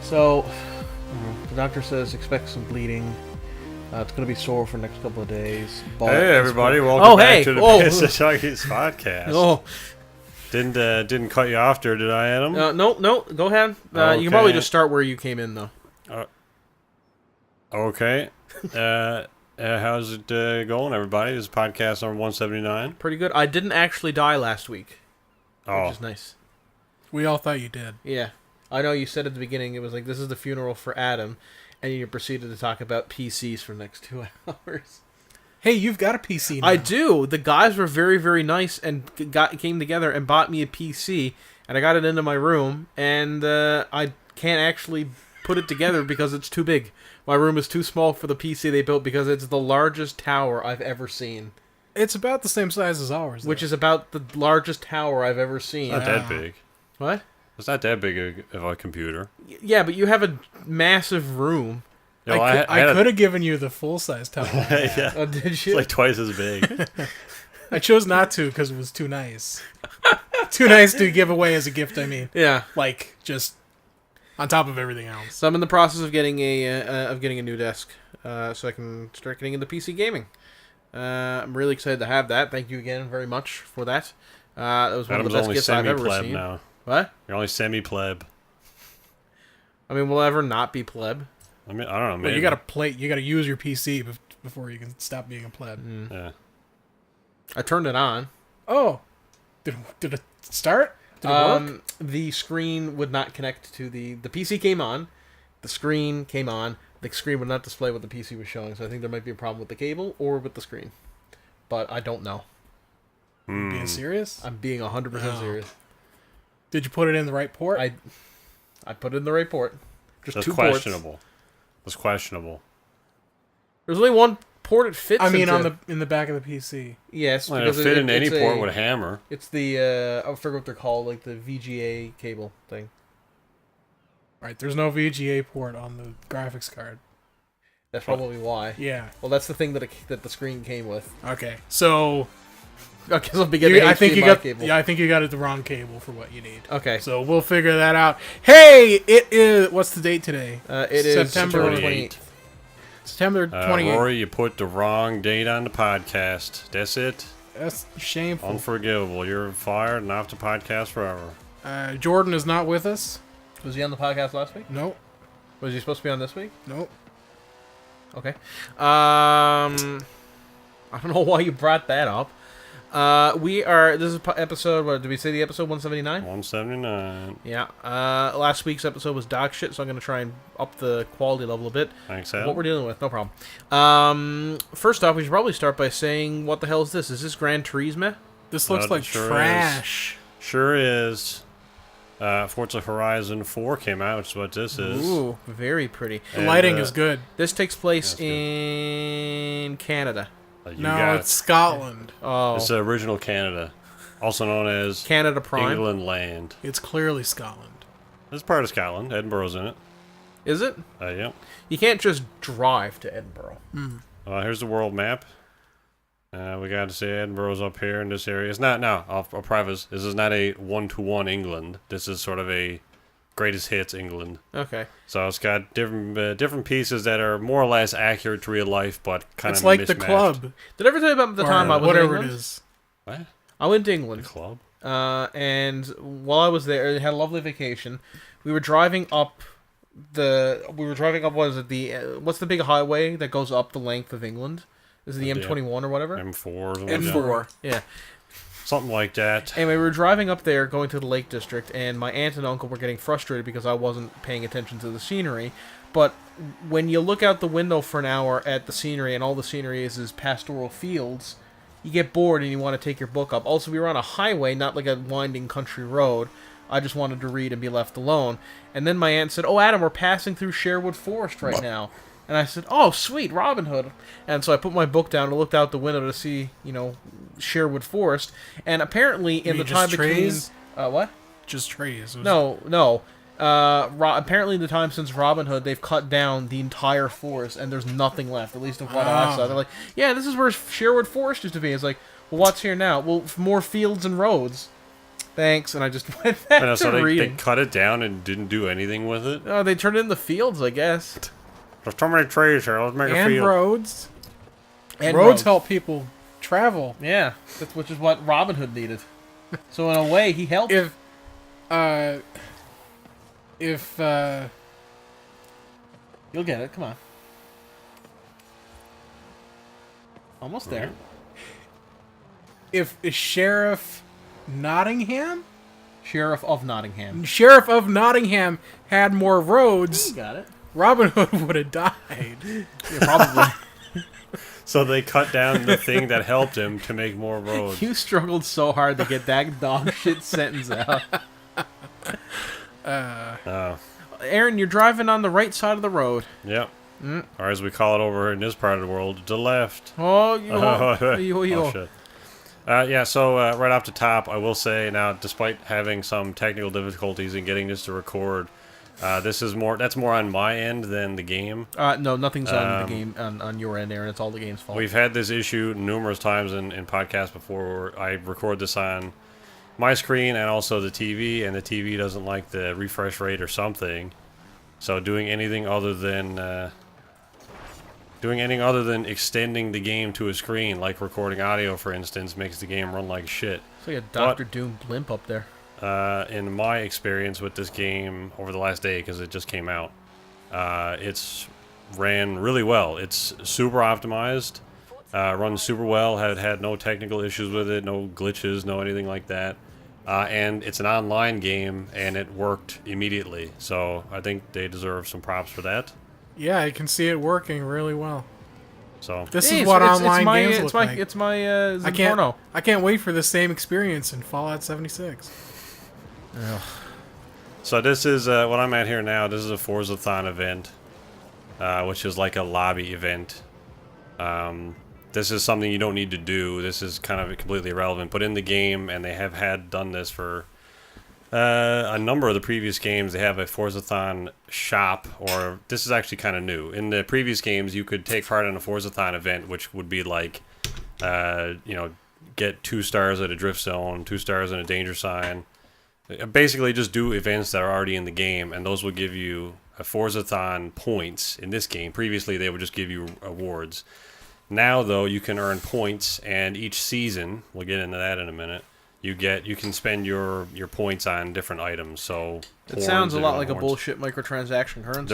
So, the doctor says expect some bleeding. It's going to be sore for the next couple of days. Hey, everybody. Welcome back to the PixelJunkies podcast. Oh. Didn't cut you off there, did I, Adam? No. Go ahead. You can probably just start where you came in, though. Okay. How's it going, everybody? This is podcast number 179. Pretty good. I didn't actually die last week. Oh. Which is nice. We all thought you did. Yeah. I know you said at the beginning, it was like, this is the funeral for Adam, and you proceeded to talk about PCs for the next 2 hours. Hey, you've got a PC now. I do. The guys were very, very nice and came together and bought me a PC, and I got it into my room, and I can't actually put it together because it's too big. My room is too small for the PC they built because it's the largest tower I've ever seen. It's about the same size as ours, though. Which is about the largest tower I've ever seen. Not that big. What? It's not that big of a computer. Yeah, but you have a massive room. I could have given you the full-size tower. Yeah. Oh, did you? It's like twice as big. I chose not to because it was too nice. Too nice to give away as a gift, I mean. Yeah. Like, just on top of everything else. So I'm in the process of getting a new desk so I can start getting into PC gaming. I'm really excited to have that. Thank you again very much for that. That was one of the best gifts I've ever seen. Now. What? You're only semi-pleb. I mean, will I ever not be pleb? I mean, I don't know. Maybe. But you gotta use your PC before you can stop being a pleb. Mm. Yeah. I turned it on. Oh, did it start? Did it work? The screen would not connect to the PC came on. The screen came on. The screen would not display what the PC was showing. So I think there might be a problem with the cable or with the screen, but I don't know. Being serious? I'm being 100% serious. Did you put it in the right port? I put it in the right port. Just That's 2 questionable. ports. That's questionable. There's only one port it fits. I mean, in the back of the PC. Yes, Well, it'll fit in any port with a hammer. It's the I forget what they're called, like the VGA cable thing. Right, there's no VGA port on the graphics card. That's probably why. Yeah. Well, that's the thing that the screen came with. Okay, so I guess I'll be getting I think you got cable. Yeah, I think you got it the wrong cable for what you need. Okay. So we'll figure that out. Hey, it is. What's the date today? It is September 28th. September 28th. Rory, you put the wrong date on the podcast. That's it. That's shameful. Unforgivable. You're fired and off the podcast forever. Jordan is not with us. Was he on the podcast last week? Nope. Was he supposed to be on this week? Nope. Okay. I don't know why you brought that up. This is episode, what did we say, the episode 179? 179. Yeah. Last week's episode was dog shit, so I'm going to try and up the quality level a bit. Thanks, What Adam. we're dealing with, no problem. First off, we should probably start by saying, what the hell is this? Is this Gran Turismo? This looks It like sure trash. Sure is. Forza Horizon 4 came out, which is what this is. Ooh, very pretty. The lighting is good. This takes place Yeah, in Canada. No, it's Scotland. Oh, It's the original Canada, also known as Canada Prime. England Land. It's clearly Scotland. It's part of Scotland. Edinburgh's in it. Is it? Yeah. You can't just drive to Edinburgh. Here's the world map. We got to say Edinburgh's up here in this area. It's not, no, I'll preface, this is not a one-to-one England. This is sort of a greatest hits England. Okay. So it's got different pieces that are more or less accurate to real life, but kind It's of like mismatched. the club. Did I ever tell you about the time I was whatever in it England? is. What? I went to The England. club? And while I was there, I had a lovely vacation. We were driving up what is it, what's the big highway that goes up the length of England? Is it the M21 or whatever? M4 or something like that. M4. Yeah. Something like that. Anyway, we were driving up there, going to the Lake District, and my aunt and uncle were getting frustrated because I wasn't paying attention to the scenery. But when you look out the window for an hour at the scenery, and all the scenery is pastoral fields, you get bored and you want to take your book up. Also, we were on a highway, not like a winding country road. I just wanted to read and be left alone. And then my aunt said, "Oh, Adam, we're passing through Sherwood Forest right now." And I said, "Oh, sweet, Robin Hood." And so I put my book down and looked out the window to see, Sherwood Forest. And apparently in the time between... trees? What? Just trees. No. Apparently in the time since Robin Hood, they've cut down the entire forest, and there's nothing left, at least of what I saw. They're like, yeah, this is where Sherwood Forest used to be. It's like, well, what's here now? Well, more fields and roads. Thanks, and I just went back to So they reading. cut it down and didn't do anything with it? Oh, they turned it into fields, I guess. There's so many trees here. Let's make a And field. roads. And Roads help people travel. Yeah, which is what Robin Hood needed. So in a way, he helped. If You'll get it. Come on. Almost there. if Sheriff Nottingham Sheriff of Nottingham had more roads, You got it. Robin Hood would have died. Yeah, probably. So they cut down the thing that helped him to make more roads. You struggled so hard to get that dog shit sentence out. Aaron, you're driving on the right side of the road. Yep. Or as we call it over in this part of the world, the left. Oh, Shit. So right off the top, I will say now, despite having some technical difficulties in getting this to record, that's more on my end than the game. No, nothing's on the game on your end, Aaron. It's all the game's fault. We've had this issue numerous times in podcasts before where I record this on my screen and also the TV, and the TV doesn't like the refresh rate or something. So doing anything other than extending the game to a screen, like recording audio, for instance, makes the game run like shit. It's like a Dr. Doom blimp up there. In my experience with this game over the last day, because it just came out, it's ran really well. It's super optimized, runs super well, had no technical issues with it, no glitches, no anything like that. And it's an online game, and it worked immediately. So I think they deserve some props for that. Yeah, I can see it working really well. So This is what online games look like. It's my I can't wait for the same experience in Fallout 76. Ugh. So this is what I'm at here now. This is a Forzathon event, which is like a lobby event. This is something you don't need to do. This is kind of completely irrelevant. But in the game, and they have done this for a number of the previous games, they have a Forzathon shop, or this is actually kind of new. In the previous games, you could take part in a Forzathon event, which would be like, get 2 stars at a drift zone, 2 stars in a danger sign. Basically, just do events that are already in the game, and those will give you a Forzathon points in this game. Previously, they would just give you awards. Now, though, you can earn points, and each season, we'll get into that in a minute, you can spend your points on different items. So it sounds a lot like a bullshit microtransaction currency.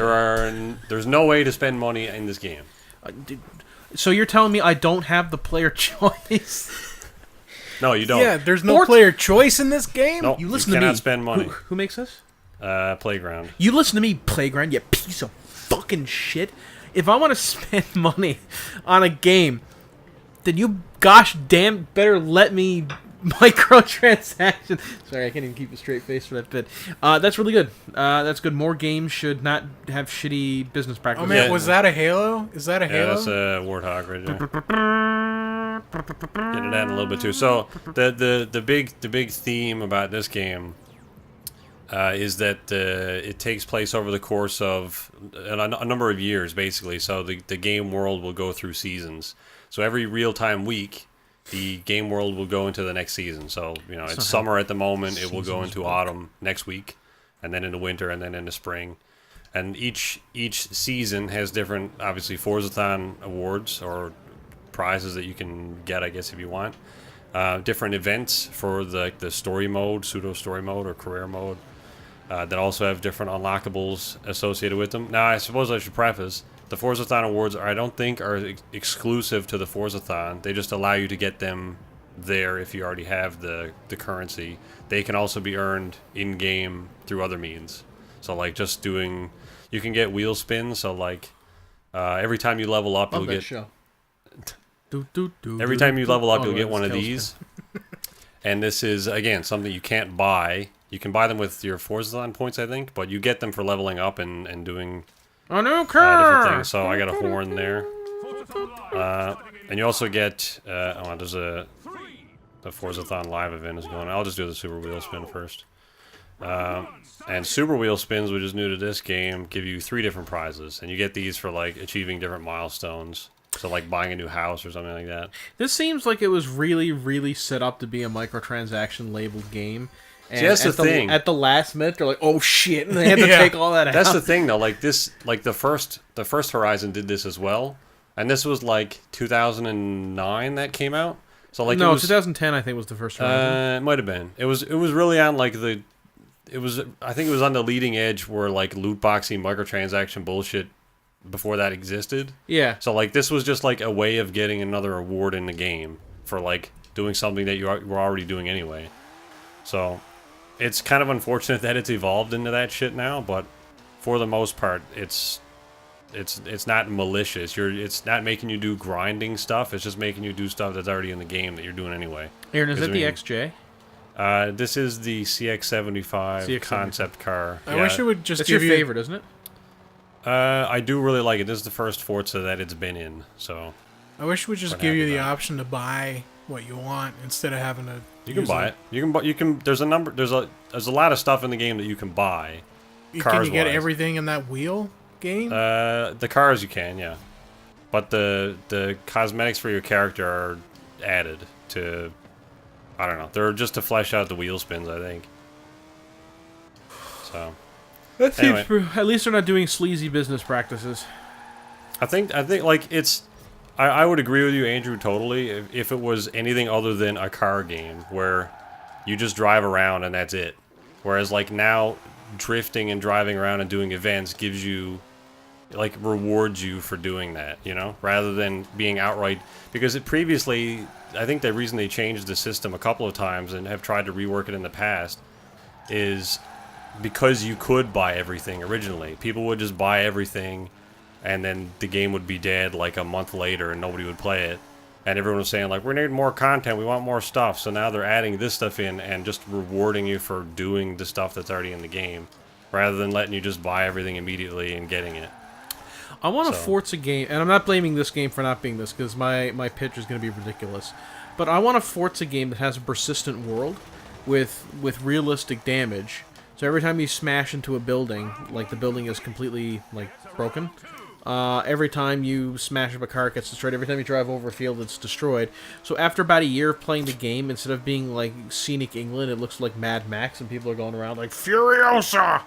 There's no way to spend money in this game. So you're telling me I don't have the player choice? No, you don't. Yeah, there's no player choice in this game? Nope, you listen you to me. cannot spend money. Who makes this? Playground. You listen to me, Playground, you piece of fucking shit. If I want to spend money on a game, then you gosh damn better let me microtransaction. Sorry, I can't even keep a straight face for that bit. That's really good. That's good. More games should not have shitty business practices. Oh man, was that a Halo? Is that a Halo? Yeah, that's a Warthog right there. Getting that in a little bit too. So the big theme about this game is that it takes place over the course of a number of years, basically. So the game world will go through seasons. So every real-time week, the game world will go into the next season. So, it's summer at the moment. It will go into autumn next week, and then into winter, and then into spring. And each season has different, obviously, Forzathon awards or prizes that you can get, I guess, if you want. Different events for the story mode, pseudo-story mode, or career mode. That also have different unlockables associated with them. Now, I suppose I should preface, the Forzathon awards I don't think are exclusive to the Forzathon. They just allow you to get them there if you already have the currency. They can also be earned in-game through other means. So, like, you can get wheel spins, so, like, every time you level up, you'll get... Show. Every time you level up, you'll get one of these. And this is, again, something you can't buy. You can buy them with your Forzathon points, I think, but you get them for leveling up and doing a new car. Different things. So I got a horn there. And you also get, there's the Forzathon live event is going on. I'll just do the Super Wheel Spin first. And Super Wheel Spins, which is new to this game, give you 3 different prizes. And you get these for, like, achieving different milestones. So, like, buying a new house or something like that. This seems like it was really, really set up to be a microtransaction labeled game. And See, that's the at thing. At the last minute, they're like, "Oh shit!" and they had to Yeah. take all that out. That's the thing, though. Like this, like the first Horizon did this as well, and this was like 2009 that came out. So like no, it was, 2010 I think was the first Horizon. it might have been. It was really on like the. It was I think it was on the leading edge where like loot boxing microtransaction bullshit before that existed. Yeah. So like this was just like a way of getting another award in the game for like doing something that you were already doing anyway. So it's kind of unfortunate that it's evolved into that shit now, but for the most part, it's not malicious. It's not making you do grinding stuff. It's just making you do stuff that's already in the game that you're doing anyway. Aaron, is that the I mean, XJ? This is the CX-75 concept car. I wish it would just That's give your you... favorite, isn't it? I do really like it. This is the first Forza that it's been in, so I wish it would just Quite give you happy the about it. option to buy what you want instead of having to. you can buy it. You can. There's a number. There's a lot of stuff in the game that you can buy. Can you get Cars-wise. everything in that wheel game? The cars you can, yeah, but the cosmetics for your character are added to. I don't know. They're just to flesh out the wheel spins, I think. So. That Anyway. seems. At least they're not doing sleazy business practices. I think like it's. I would agree with you, Andrew, totally. If it was anything other than a car game where you just drive around and that's it. Whereas like now, drifting and driving around and doing events gives you, like, rewards you for doing that, you know, rather than being outright. Because it previously, I think the reason they changed the system a couple of times and have tried to rework it in the past is because you could buy everything originally. People would just buy everything, and then the game would be dead like a month later and nobody would play it. And everyone was saying, like, we need more content, we want more stuff. So now they're adding this stuff in and just rewarding you for doing the stuff that's already in the game, rather than letting you just buy everything immediately and getting it. I want a So- Forza game, and I'm not blaming this game for not being this, because my pitch is going to be ridiculous. But I want a Forza game that has a persistent world with realistic damage. So every time you smash into a building, like the building is completely like broken. Every time you smash up a car, it gets destroyed. Every time you drive over a field, it's destroyed. So after about a year of playing the game, instead of being like scenic England, it looks like Mad Max, and people are going around like Furiosa.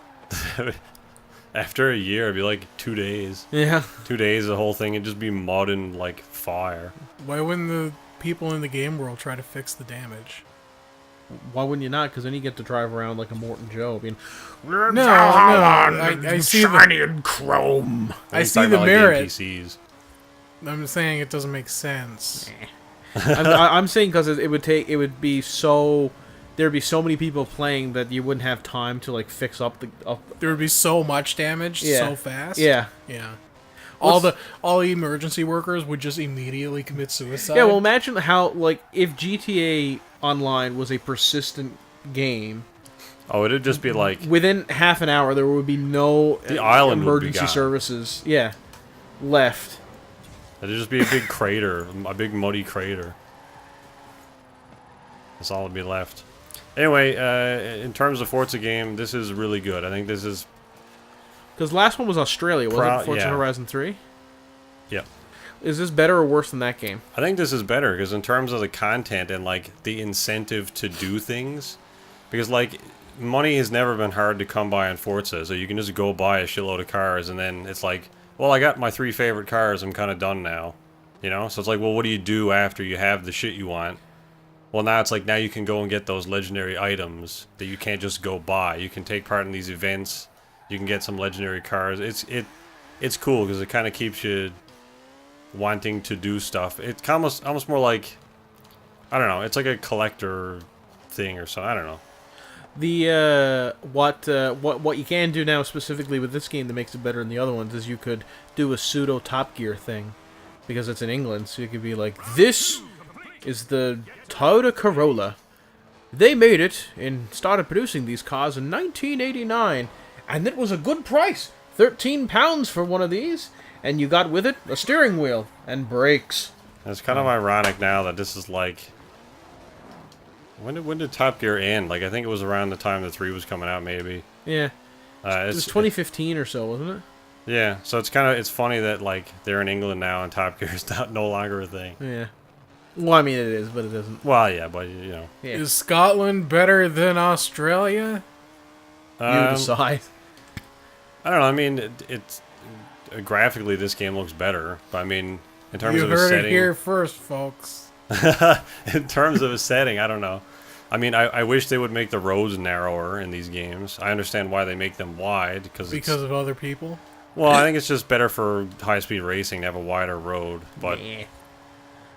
After a year, it'd be like 2 days. Yeah. 2 days, the whole thing would just be mud and like fire. Why wouldn't the people in the game world try to fix the damage? Why wouldn't you not? Because then you get to drive around like a Morton Joe. Being, No, I see shiny the and chrome. I He's see talking the about, like, merit. NPCs. I'm saying it doesn't make sense. I'm saying because it would be so. There'd be so many people playing that you wouldn't have time to like fix up the. There would be so much damage Yeah. so fast. Yeah. Yeah. All the emergency workers would just immediately commit suicide. Yeah. Well, imagine how like if GTA Online was a persistent game. Oh, it'd just be like Within half an hour, there would be no The island would be emergency gone. services. Yeah, left. it'd just be a big crater, a big muddy crater. That's all that'd be left. Anyway, in terms of Forza game, this is really good. I think this is Because last one was Australia, wasn't it? Forza yeah. Horizon 3. yeah. Is this better or worse than that game? I think this is better because in terms of the content and like the incentive to do things, because like money has never been hard to come by in Forza, so you can just go buy a shitload of cars and then it's like, well, I got my 3 favorite cars, I'm kind of done now, you know. So it's like, well, what do you do after you have the shit you want? Well, now it's like now you can go and get those legendary items that you can't just go buy. You can take part in these events. You can get some legendary cars. It's cool because it kind of keeps you wanting to do stuff. It's almost more like, I don't know. It's like a collector thing or so. I don't know. The what you can do now specifically with this game that makes it better than the other ones is you could do a pseudo Top Gear thing because it's in England. So you could be like, this is the Toyota Corolla. They made it and started producing these cars in 1989, and it was a good price, £13 for one of these, and you got with it a steering wheel and brakes. It's kind of ironic now that this is like, when did Top Gear end? Like I think it was around the time the 3 was coming out, maybe. Yeah, it was 2015 or so, wasn't it? Yeah, so it's funny that like they're in England now and Top Gear is no longer a thing. Yeah. Well, I mean, it is, but it isn't. Well, yeah, but you know. Yeah. Is Scotland better than Australia? You decide. I don't know. I mean, it's graphically this game looks better, but I mean, in terms You of a heard setting, it here first, folks. in terms of a setting, I don't know. I mean, I wish they would make the roads narrower in these games. I understand why they make them wide because of other people. well, I think it's just better for high-speed racing to have a wider road. But Yeah.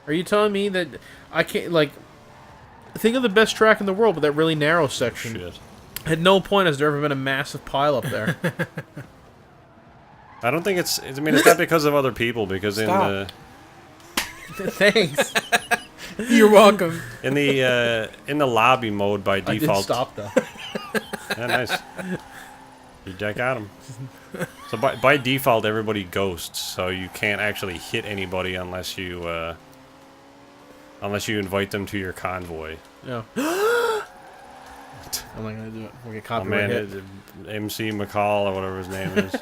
Are you telling me that I can't, like, think of the best track in the world, but that really narrow section? shit, At no point has there ever been a massive pile up there. I don't think it's. I mean, it's not because of other people. Because Stop. Thanks. You're welcome. in the lobby mode by I did default. stop, though. Yeah, nice. You deck at him. So by default, everybody ghosts, so you can't actually hit anybody unless you invite them to your convoy. No. I'm not gonna do it. We'll get Oh copyright man, hit. MC McCall or whatever his name is.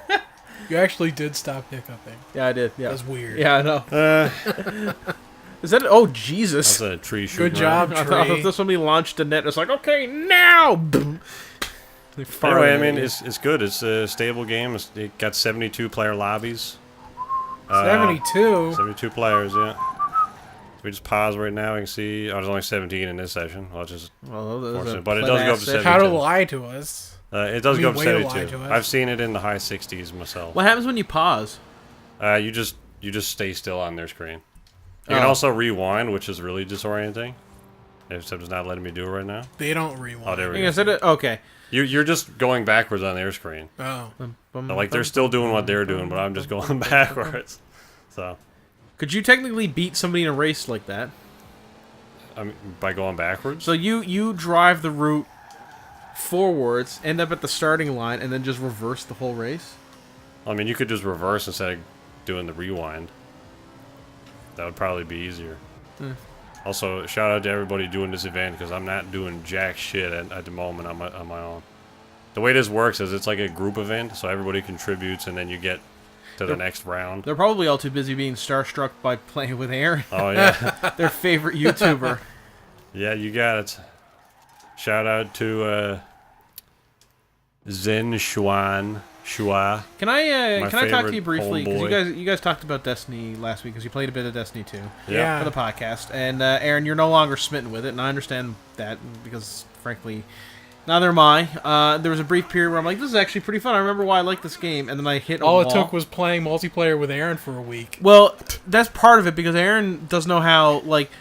You actually did stop hiccuping. Yeah, I did. Yeah. That's weird. Yeah, I know. Is that? Oh, Jesus! That's a tree shooting. Good job, I thought Tree. if somebody launched a net, it's like, okay, now. Boom. They fire Anyway, I at mean, you. it's good. It's a stable game. It got 72 player lobbies. 72? 72 players, yeah. So we just pause right now. We can see. Oh, there's only 17 in this session. Well, just Well, there's a fortunate, but it does go up to pleb-ass 72. How to lie to us. It does I go mean, up way to to lie 72. to us. I've seen it in the high 60s myself. What happens when you pause? You just stay still on their screen. You can Oh. also rewind, which is really disorienting. Except it's not letting me do it right now. They don't rewind. Oh, there we You go. said it. Okay. You're just going backwards on their screen. Oh. So, like they're still doing what they're doing, but I'm just going backwards. So, Could you technically beat somebody in a race like that? I mean, by going backwards. So you drive the route forwards, end up at the starting line, and then just reverse the whole race? I mean, you could just reverse instead of doing the rewind. That would probably be easier. Also, shout out to everybody doing this event because I'm not doing jack shit at the moment on my own. The way this works is it's like a group event, so everybody contributes, and then you get to the next round. They're probably all too busy being starstruck by playing with Aaron, Oh yeah, their favorite YouTuber. yeah, you got it. Shout out to Zen Shua. Can I My talk to you favorite briefly? Because homeboy. you guys talked about Destiny last week because you played a bit of Destiny 2 Yeah. for the podcast, and Aaron, you're no longer smitten with it, and I understand that because frankly, neither am I. There was a brief period where I'm like, this is actually pretty fun. I remember why I like this game, and then I hit a All wall. it took was playing multiplayer with Aaron for a week. Well, that's part of it because Aaron does know how, like,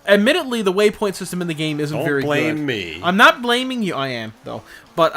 admittedly, the waypoint system in the game isn't Don't very blame good. me. I'm not blaming you. I am, though. But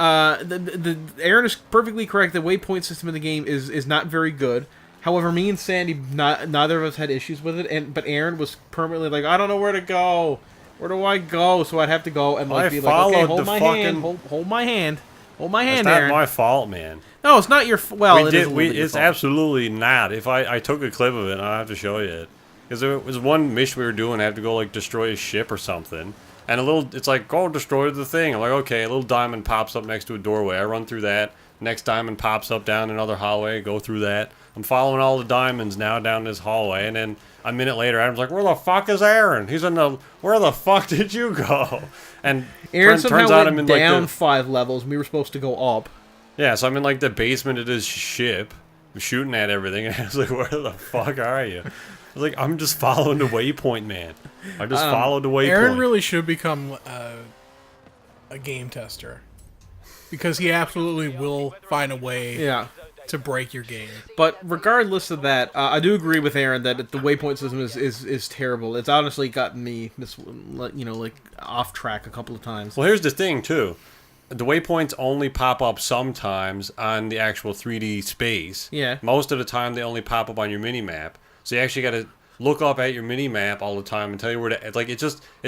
the Aaron is perfectly correct. The waypoint system in the game is not very good. However, me and Sandy, neither of us had issues with it. But Aaron was permanently like, I don't know where to go. Where do I go? So I'd have to go and like I be like, okay, followed hold the my fucking- hand, hold my hand, hold my hand, It's not Aaron. my fault, man. No, it's not your. Well, We it did. is a little bit your It's fault. absolutely not. If I took a clip of it, I'll have to show you it. Because there was one mission we were doing. I had to go like destroy a ship or something. And it's like, go destroy the thing. I'm like, okay. A little diamond pops up next to a doorway. I run through that. Next diamond pops up down another hallway. Go through that. I'm following all the diamonds now down this hallway. And then a minute later, Adam's like, where the fuck is Aaron? He's in the. Where the fuck did you go? And Aaron turns somehow out went I'm in down like 5 levels. And we were supposed to go up. yeah, so I'm in like the basement of this ship. I'm shooting at everything. And I was like, where the fuck are you? I was like, I'm just following the waypoint, man. I just followed the waypoint. Aaron really should become a game tester. Because he absolutely will find a way Yeah. to break your game. But regardless of that, I do agree with Aaron that the waypoint system is terrible. It's honestly gotten me, like off track a couple of times. Well, here's the thing, too. The waypoints only pop up sometimes on the actual 3D space. Yeah. Most of the time, they only pop up on your mini-map. So you actually got to look up at your mini-map all the time and tell you where to... It's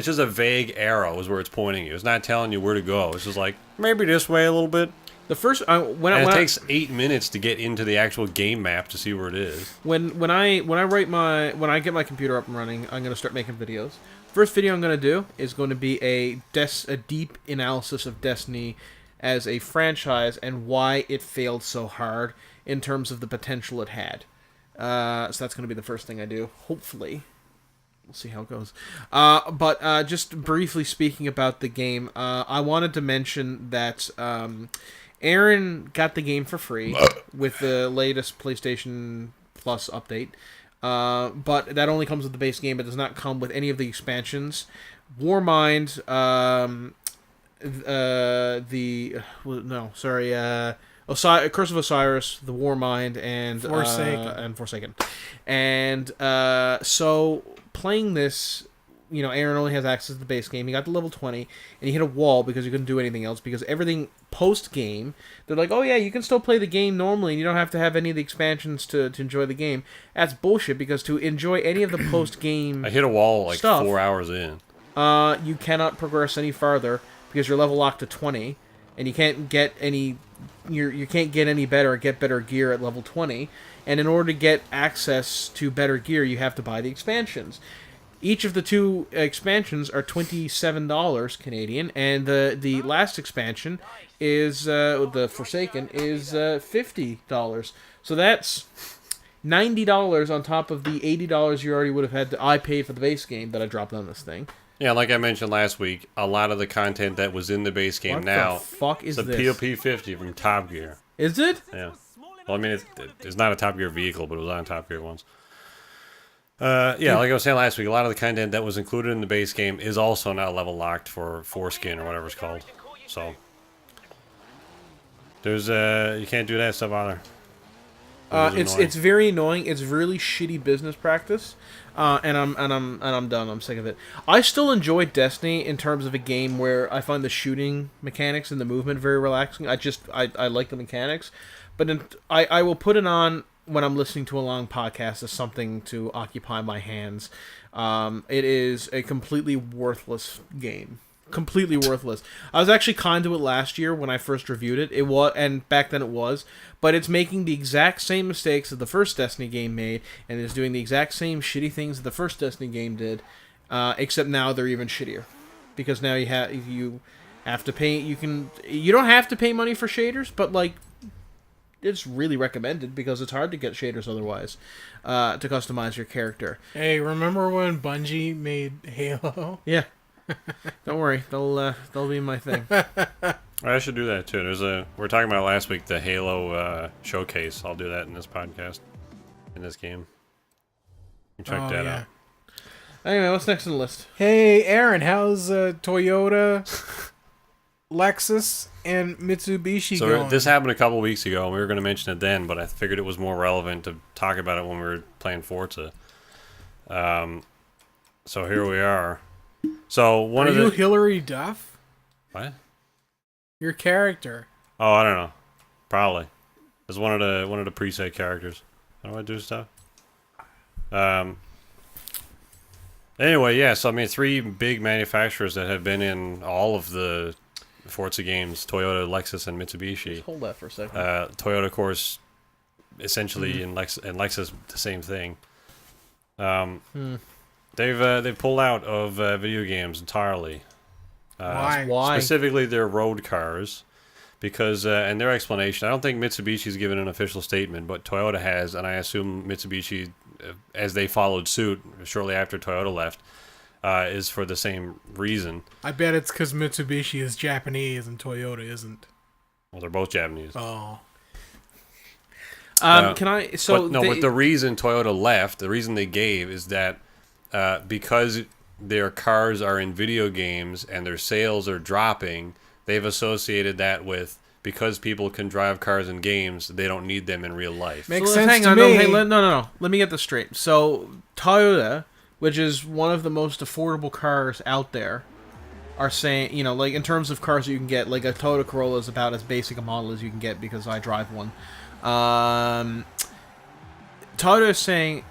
just a vague arrow is where it's pointing you. It's not telling you where to go. It's just like, maybe this way a little bit. The first And it takes 8 minutes to get into the actual game map to see where it is. when I get my computer up and running, I'm gonna start making videos. First video I'm gonna do is going to be a deep analysis of Destiny as a franchise and why it failed so hard in terms of the potential it had. So that's gonna be the first thing I do, hopefully. we'll see how it goes. But just briefly speaking about the game, I wanted to mention that Aaron got the game for free with the latest PlayStation Plus update. But that only comes with the base game. It does not come with any of the expansions. Warmind, Curse of Osiris, the Warmind, and Forsaken. And so playing this, Aaron only has access to the base game. He got to level 20, and he hit a wall because he couldn't do anything else, because everything post-game, they're like, oh yeah, you can still play the game normally, and you don't have to have any of the expansions to enjoy the game. That's bullshit, because to enjoy any of the post-game I hit a wall like stuff, 4 hours in. You cannot progress any farther, because you're level locked to 20, and you can't get any... You can't get any better or get better gear at level 20, and in order to get access to better gear, you have to buy the expansions. Each of the two expansions are $27 Canadian, and the last expansion is the Forsaken is $50. So that's $90 on top of the $80 you already would have had. I paid for the base game that I dropped on this thing. Yeah, like I mentioned last week, a lot of the content that was in the base game What now the fuck is it's a this? POP 50 from Top Gear. Is it? Yeah. Well, I mean, it's not a Top Gear vehicle, but it was on Top Gear once. Yeah, like I was saying last week, a lot of the content that was included in the base game is also now level locked for foreskin or whatever it's called. So there's you can't do that stuff either. It's very annoying. It's really shitty business practice, and I'm done. I'm sick of it. I still enjoy Destiny in terms of a game where I find the shooting mechanics and the movement very relaxing. I like the mechanics, but I will put it on when I'm listening to a long podcast as something to occupy my hands. It is a completely worthless game. Completely worthless. I was actually kind to it last year when I first reviewed it. It was, and back then it was, but it's making the exact same mistakes that the first Destiny game made, and is doing the exact same shitty things that the first Destiny game did, except now they're even shittier, because now you have to pay. You don't have to pay money for shaders, but like, it's really recommended because it's hard to get shaders otherwise to customize your character. Hey, remember when Bungie made Halo? Yeah. Don't worry, they'll be my thing. I should do that too. We're talking about last week the Halo showcase. I'll do that in this podcast, in this game. You check that out. Anyway, what's next on the list? Hey, Aaron, how's Toyota, Lexus, and Mitsubishi going? So this happened a couple weeks ago, and we were going to mention it then, but I figured it was more relevant to talk about it when we were playing Forza. So here we are. So Are you Hillary Duff? What? Your character? Oh, I don't know. Probably. It's one of the preset characters. How do I do stuff? Anyway, yeah. So I mean, 3 big manufacturers that have been in all of the Forza games: Toyota, Lexus, and Mitsubishi. Just hold that for a second. Toyota, of course, essentially, and Lexus, the same thing. They've pulled out of video games entirely. Why? Specifically their road cars, because and their explanation. I don't think Mitsubishi's given an official statement, but Toyota has, and I assume Mitsubishi, as they followed suit shortly after Toyota left, is for the same reason. I bet it's because Mitsubishi is Japanese and Toyota isn't. Well, they're both Japanese. Oh. Can I? So but the reason Toyota left, the reason they gave is that. Because their cars are in video games and their sales are dropping, they've associated that with, because people can drive cars in games, they don't need them in real life. Makes so sense hang to on, me. No. Let me get this straight. So Toyota, which is one of the most affordable cars out there, are saying, like in terms of cars that you can get, like a Toyota Corolla is about as basic a model as you can get because I drive one. Toyota is saying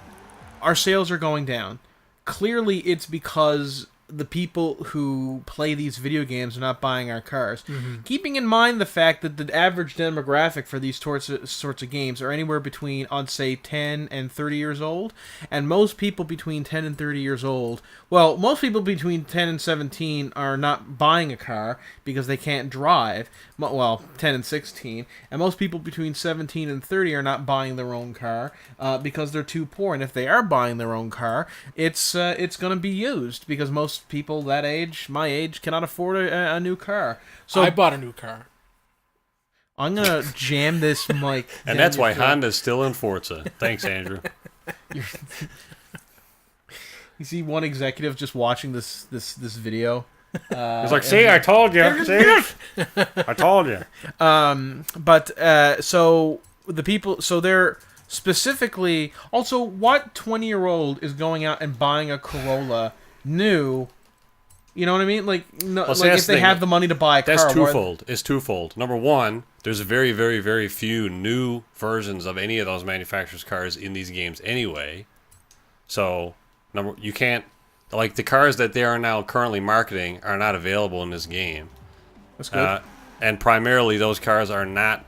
our sales are going down. Clearly, it's because the people who play these video games are not buying our cars. Keeping in mind the fact that the average demographic for these sorts of games are anywhere between, I'd say, 10 and 30 years old, and most people between 10 and 30 years old, well, most people between 10 and 17 are not buying a car because they can't drive, well, 10 and 16, and most people between 17 and 30 are not buying their own car because they're too poor, and if they are buying their own car, it's going to be used because most people that age, my age, cannot afford a new car. So I bought a new car. I'm gonna jam this mic, and that's why Honda's still in Forza. Thanks, Andrew. You see one executive just watching this video. He's like, "See, I told you. See, I told you." So the people, so they're specifically also, what 20-year-old is going out and buying a Corolla new? You know what I mean? Like, no, well, like if they have the money to buy a car. That's twofold. It's twofold. Number one, there's very, very, very few new versions of any of those manufacturers' cars in these games anyway. So, you can't, like, the cars that they are now currently marketing are not available in this game. That's good. And primarily, those cars are not,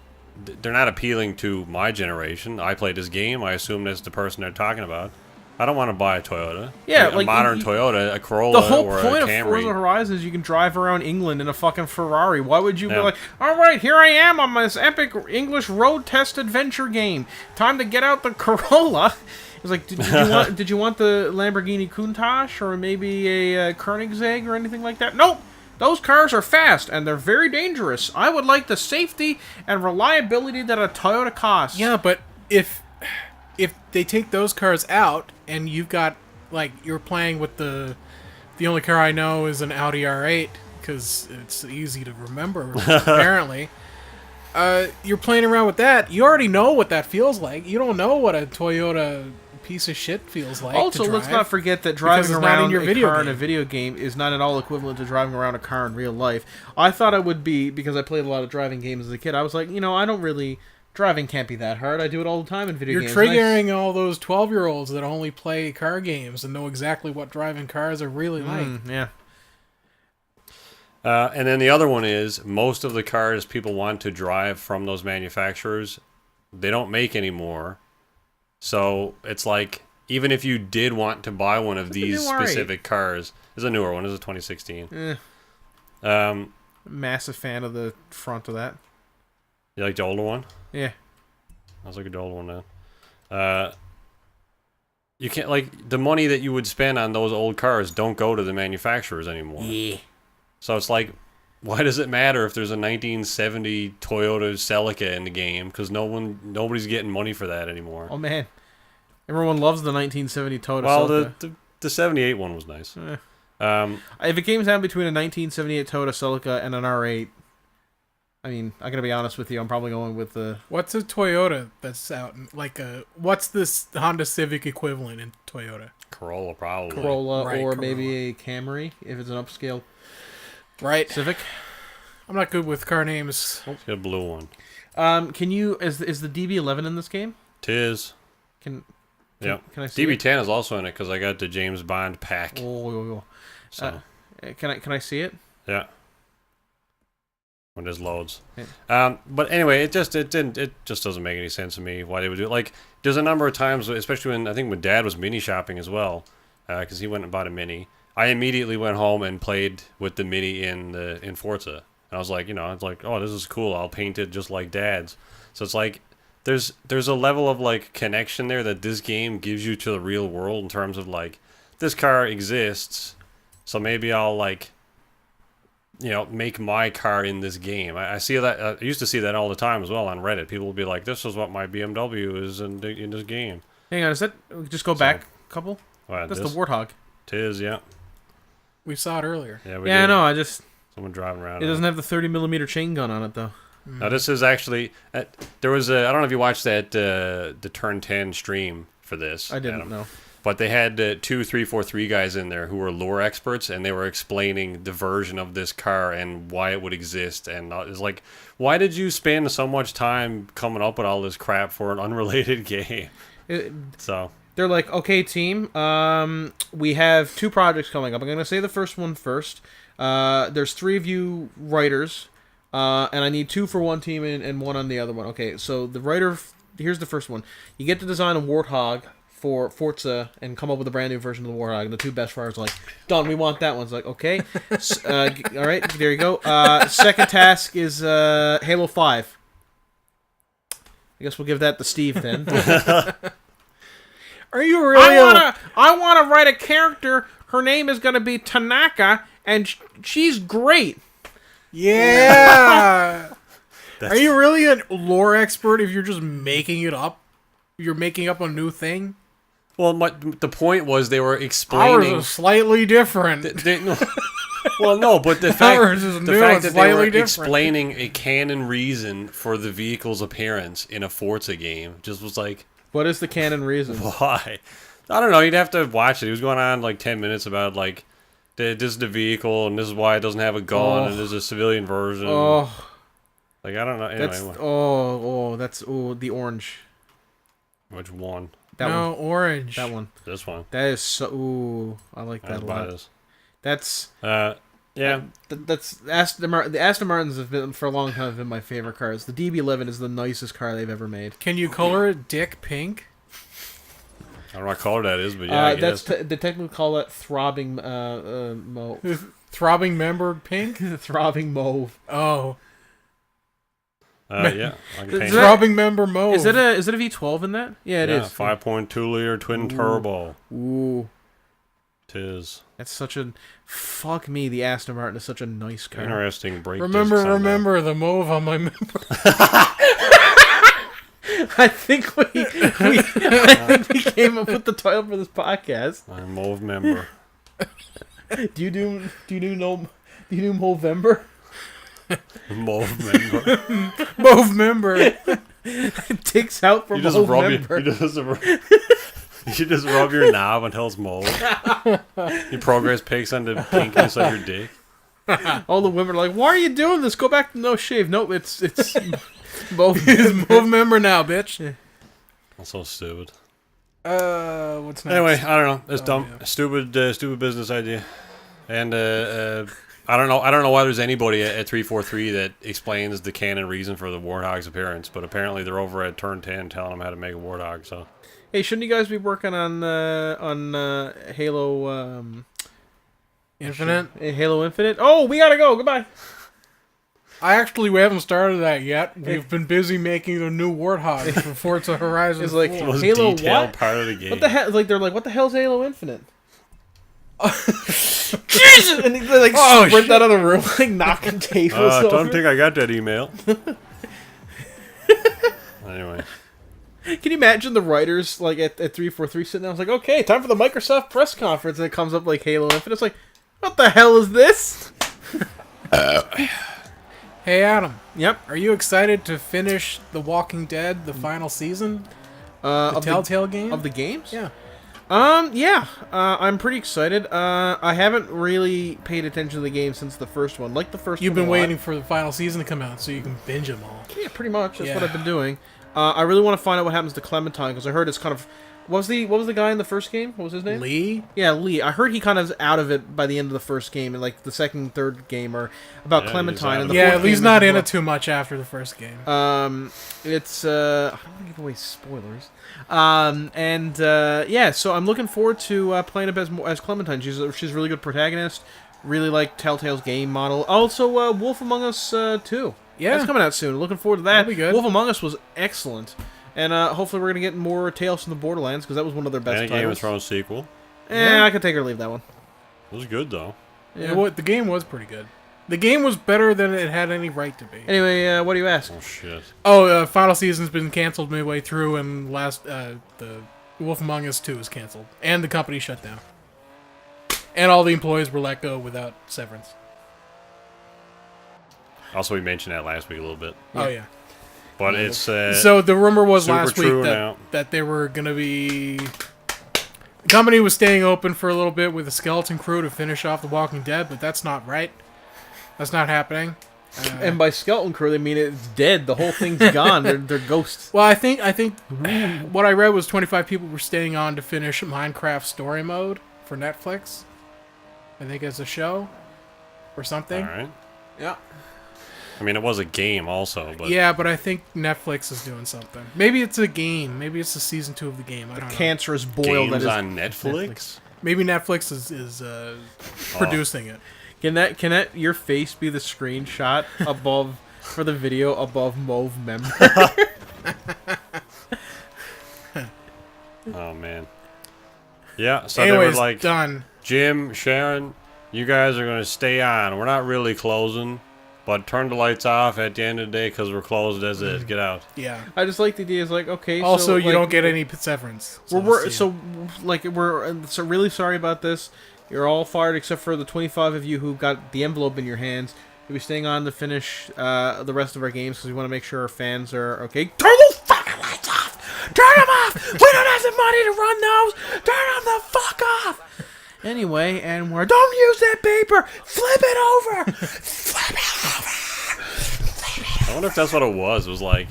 they're not appealing to my generation. I played this game. I assume that's the person they're talking about. I don't want to buy a Toyota. Yeah, like a modern Toyota, a Corolla, the whole or point a Camry. of Forza Horizon is you can drive around England in a fucking Ferrari. Why would you be like, all right, here I am on this epic English road test adventure game. Time to get out the Corolla. It's like, did you want the Lamborghini Countach or maybe a Koenigsegg or anything like that? Nope. Those cars are fast and they're very dangerous. I would like the safety and reliability that a Toyota costs. Yeah, but if they take those cars out and you've got, like, you're playing with the only car I know is an Audi R8 because it's easy to remember apparently. You're playing around with that. You already know what that feels like. You don't know what a Toyota piece of shit feels like. Also, to let's drive, not forget that driving around your a car in a video game is not at all equivalent to driving around a car in real life. I thought it would be, because I played a lot of driving games as a kid. I was like, I don't really... Driving can't be that hard. I do it all the time in video games. You're triggering all those 12-year-olds that only play car games and know exactly what driving cars are really like. Yeah. And then the other one is, most of the cars people want to drive from those manufacturers, they don't make anymore. So it's like, even if you did want to buy one of these specific cars, there's a newer one, this is 2016. Massive fan of the front of that. You like the older one? Yeah. I was looking at the older one now. You can't, like, the money that you would spend on those old cars don't go to the manufacturers anymore. Yeah. So it's like, why does it matter if there's a 1970 Toyota Celica in the game? Because nobody's getting money for that anymore. Oh, man. Everyone loves the 1970 Toyota well, Celica. the 78 one was nice. If it came down between a 1978 Toyota Celica and an R8, I mean, I gotta be honest with you, I'm probably going with the... What's a Toyota that's out? What's this Honda Civic equivalent in Toyota? Corolla, probably. Corolla, right, or Corolla. maybe a Camry, if it's an upscale Right. Civic. I'm not good with car names. It's got a blue one. Can you... Is the DB11 in this game? Tis. Can Yeah. Can I see DB10 is also in it because I got the James Bond pack. Oh. So. Can I see it? Yeah. When there's loads. Yeah. But anyway, it just doesn't make any sense to me why they would do it. Like, there's a number of times, especially when Dad was mini shopping as well, because he went and bought a mini. I immediately went home and played with the mini in Forza. And I was like, it's like, oh, this is cool. I'll paint it just like Dad's. So it's like, there's a level of, like, connection there that this game gives you to the real world in terms of, like, this car exists, so maybe I'll, like, make my car in this game. I see that. I used to see that all the time as well on Reddit. People would be like, "This is what my BMW is in this game." Hang on, is that... Just go back a couple? That's the Warthog. Tis, yeah. We saw it earlier. Yeah, I know, I just... Someone driving around. It doesn't have the 30mm chain gun on it, though. Now, this is actually... there was a... I don't know if you watched that the Turn 10 stream for this. I didn't know. But they had 2-3-4-3 guys in there who were lore experts, and they were explaining the version of this car and why it would exist. And it's like, why did you spend so much time coming up with all this crap for an unrelated game? they're like, okay, team, we have 2 projects coming up. I'm going to say the first one first. There's 3 of you writers, and I need 2 for one team and 1 on the other one. Okay, so the writer, here's the first one. You get to design a Warthog for Forza and come up with a brand new version of the Warthog. And the 2 best writers are like, done, we want that one. It's like, okay. All right, there you go. Second task is Halo 5. I guess we'll give that to Steve then. Are you really? I wanna write a character. Her name is gonna be Tanaka, and she's great. Yeah. Are you really a lore expert if you're just making it up? You're making up a new thing? Well, the point was they were Ours explaining. is slightly different. Well, no, but the Ours fact, is the new fact and that they were slightly different. explaining a canon reason for the vehicle's appearance in a Forza game just was like, What is the canon reason? why? I don't know. You'd have to watch it. He was going on like 10 minutes about like, this is the vehicle and this is why it doesn't have a gun and there's a civilian version. Oh, Like, I don't know. Anyway, that's the orange. which one? That no, one. orange. That one. This one. That is so. Ooh, I like that a lot. This. That's. Yeah. That's the Aston Martins have been for a long time have been my favorite cars. The DB11 is the nicest car they've ever made. Can you color it dick pink? I don't know what color that is, but yeah, I guess. They technically call that throbbing mauve. Throbbing member pink? Throbbing mauve. Oh. Yeah. I can paint Throbbing member mauve. Is it a V12 in that? Yeah, it is. 5.2 liter twin turbo. Ooh, Tis. that's such a fuck me. The Aston Martin is such a nice car. Interesting break. Remember the mauve on my member. I think we came up with the title for this podcast. I'm Mauve-member. Do you do Mauve-member? Mauve-member. Mauve-member. It takes out from You just rub Mauve-member. you just rub your knob until it's mauve. Your progress pics on the pinkness of your dick. All the women are like, "Why are you doing this? Go back to no shave." Nope, it's Mauve. It's Mauve-member now, bitch. That's so stupid. What's next? Anyway, I don't know. It's dumb. yeah. Stupid business idea. And I don't know why there's anybody at 343 that explains the canon reason for the Warthog's appearance, but apparently they're over at Turn 10 telling them how to make a Warthog. So, Hey, shouldn't you guys be working on Halo Infinite? Halo Infinite? Oh, we gotta go. Goodbye. We haven't started that yet. We've been busy making a new Warthog for Forza Horizon. It's like, the 4. most Halo detailed what? part of the game. What the hell? Like they're like, what the hell's Halo Infinite? Jesus! And they like sprint out of the room, like knocking tables over. Don't think I got that email. Anyway. Can you imagine the writers like at 343 sitting there? I was like, okay, time for the Microsoft press conference, and it comes up like Halo Infinite. It's like, what the hell is this? Hey, Adam. Yep. Are you excited to finish The Walking Dead, the final season? The Telltale game? Of the games? Yeah. Yeah. I'm pretty excited. I haven't really paid attention to the game since the first one. Like the first You've one been a lot. waiting for the final season to come out so you can binge them all. Yeah, pretty much. That's what Yeah. I've been doing. I really want to find out what happens to Clementine, because I heard it's kind of... What was the guy in the first game? What was his name? Lee? Yeah, Lee. I heard he kind of is out of it by the end of the first game, and like the second, third game, or about Yeah, Clementine. And the Yeah, fourth Lee's game not is in about- it too much after the first game. It's I don't want to give away spoilers. Yeah, so I'm looking forward to playing it as Clementine. She's a really good protagonist. Really like Telltale's game model. Also, Wolf Among Us 2. Yeah. That's coming out soon. Looking forward to that. That'll be good. Wolf Among Us was excellent. And hopefully we're going to get more Tales from the Borderlands, because that was one of their best And a Game of titles. Thrones sequel. I could take or leave that one. It was good, though. Yeah. The game was pretty good. The game was better than it had any right to be. Anyway, what do you ask? Oh, shit. Final season's been canceled midway through, and the Wolf Among Us 2 is canceled. And the company shut down. And all the employees were let go without severance. Also, we mentioned that last week a little bit. Oh, yeah. But it's... So the rumor was super last week true now. that they were going to be... The company was staying open for a little bit with a skeleton crew to finish off The Walking Dead, but that's not right. That's not happening. And by skeleton crew, they mean it's dead. The whole thing's gone. They're ghosts. Well, I think what I read was 25 people were staying on to finish Minecraft Story Mode for Netflix. I think as a show or something. All right. Yeah. I mean, it was a game also, but Yeah, but I think Netflix is doing something. Maybe it's a game. Maybe it's the season 2 of the game. I don't know. Cancerous boil games that is on Netflix. Maybe Netflix is producing it. Can that your face be the screenshot above for the video above Mauve-member? Oh man. Yeah. So Anyways, they were like, done. Jim, Sharon, you guys are gonna stay on. We're not really closing, but turn the lights off at the end of the day because we're closed as is. Get out. Yeah. I just like the idea. Is like okay. Also, so, you like, don't get any severance. We're so really sorry about this. You're all fired except for the 25 of you who got the envelope in your hands. You'll be staying on to finish the rest of our games because we want to make sure our fans are okay. Turn those fucking lights off! Turn them off! We don't have the money to run those! Turn them the fuck off! Anyway, and we're don't use that paper! Flip it over! Flip it over! I wonder if that's what it was. It was like,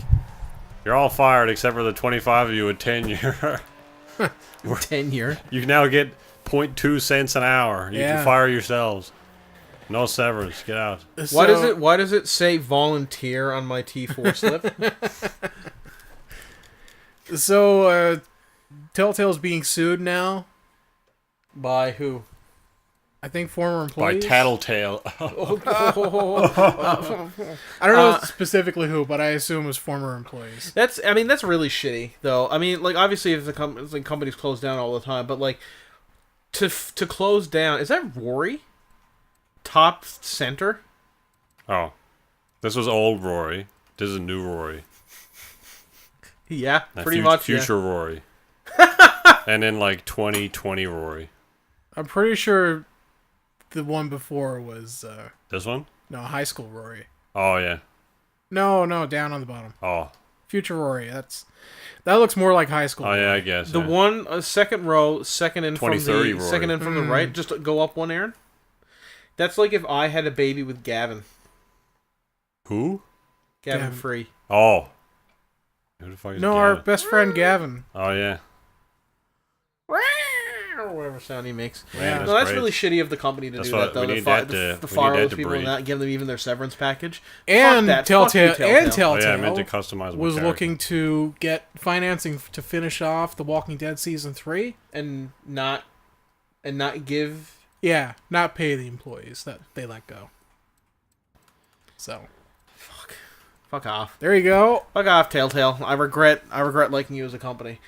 you're all fired except for the 25 of you with tenure. Tenure. You can now get 0.2 cents an hour. You Yeah. can fire yourselves. No severance. Get out. Why does it say volunteer on my T4 slip? So, Telltale's being sued now. By who? I think former By employees. Tattletale. I don't know specifically who, but I assume it was former employees. That's really shitty, though. I mean, like, obviously, if the company's closed down all the time, but, like, to close down... Is that Rory? Top center? Oh. This was old Rory. This is new Rory. Yeah, Now, pretty much, future Rory. And then, like, 2020 Rory. I'm pretty sure the one before was, This one? no, high school Rory. Oh, yeah. No, down on the bottom. Oh. Future Rory, that looks more like high school. Oh, yeah, I guess. The yeah. one, second row, second in from 2030 the Rory. second in from the right, just go up one, Aaron. That's like if I had a baby with Gavin. Who? Gavin Gavin. Free. Oh. Who the fuck is No, our Gavin? best friend Gavin. Oh, yeah. Or whatever sound he makes. Man, No, that's great. really shitty of the company to That's do what- that, though. we To need that to we fire need that those to people and breed. not give them even their severance package. And Fuck that. Telltale, Fuck you, Telltale. and Oh, Telltale yeah, I meant to customize my was character. looking to get financing to finish off The Walking Dead season 3. And not give... Yeah, not pay the employees that they let go. So Fuck off. there you go. Fuck off, Telltale. I regret liking you as a company.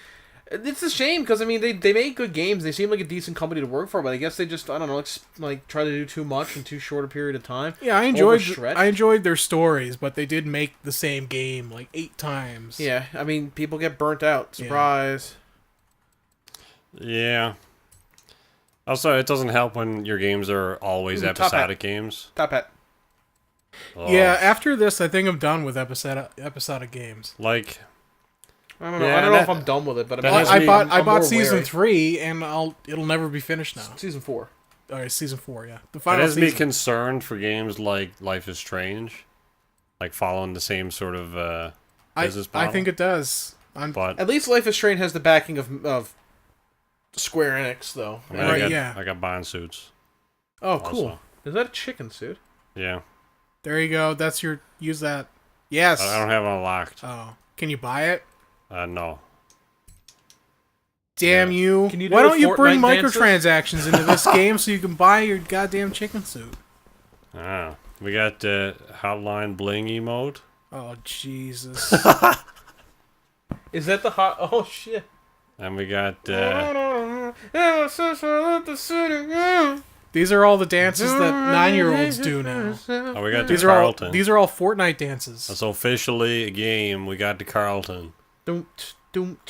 It's a shame because I mean they make good games. They seem like a decent company to work for, but I guess they just I don't know like try to do too much in too short a period of time. Yeah, I Overstretched. enjoyed their stories, but they did make the same game like 8 times. Yeah, I mean people get burnt out. Surprise. Yeah. Also, it doesn't help when your games are always Top episodic games. Top hat. Oh. Yeah, after this, I think I'm done with episodic games. Like, I don't know. Yeah, I don't know that- if I'm done with it, but that I'm, has I me- bought I'm bought more season wary. 3, and it'll never be finished now. Season 4. All right, season 4, yeah, the it final has me season. concerned for games like Life is Strange. Like, following the same sort of business model. I think it does. But, At least Life is Strange has the backing of Square Enix, though. I mean, Right, yeah. I got bond suits. Oh, cool. Also. Is that a chicken suit? Yeah. There you go. That's your use that. Yes. I don't have it unlocked. Oh, can you buy it? No. Damn Yeah. you! Can you Why do don't you bring Fortnite dances? microtransactions into this game so you can buy your goddamn chicken suit? Ah. We got Hotline Bling emote. Oh Jesus! Is that the hot? Oh shit! And we got These are all the dances that 9-year-olds do now. oh, we got These the are all Carlton. these are all Fortnite dances. That's officially a game. We got the Carlton. Anyway. What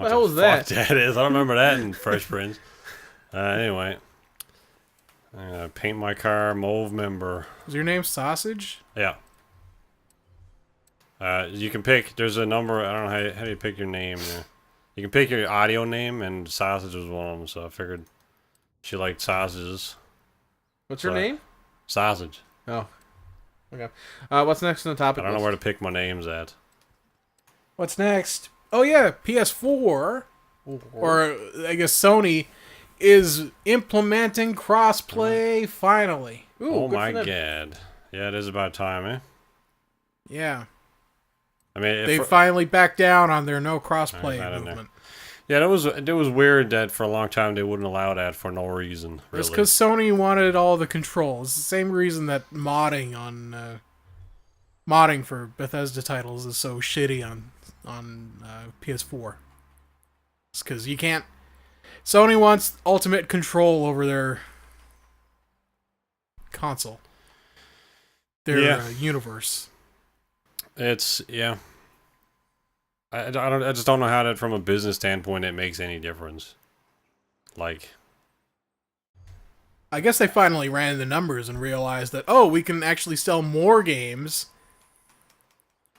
the hell was that? fuck that is? I don't remember that in Fresh Prince. Anyway. Paint my car, Mauve-member. Is your name Sausage? Yeah. You can pick. There's a number. I don't know how do you pick your name. Yeah. You can pick your audio name, and Sausage was one of them. So I figured she liked sausages. What's her So, name? Sausage. Oh. Okay. What's next on the topic I don't know list? where to pick my names at. What's next? Oh yeah, PS4, or I guess Sony, is implementing crossplay finally. Ooh, Oh good my for them. god. Yeah, it is about time, eh? Yeah, I mean, they finally backed down on their no crossplay I don't know. movement. yeah, it was weird that for a long time they wouldn't allow that for no reason. Really. It's because Sony wanted all the control. It's the same reason that modding for Bethesda titles is so shitty on PS4. It's because you can't. Sony wants ultimate control over their console, their universe. It's yeah. I just don't know how that from a business standpoint it makes any difference. Like, I guess they finally ran the numbers and realized that we can actually sell more games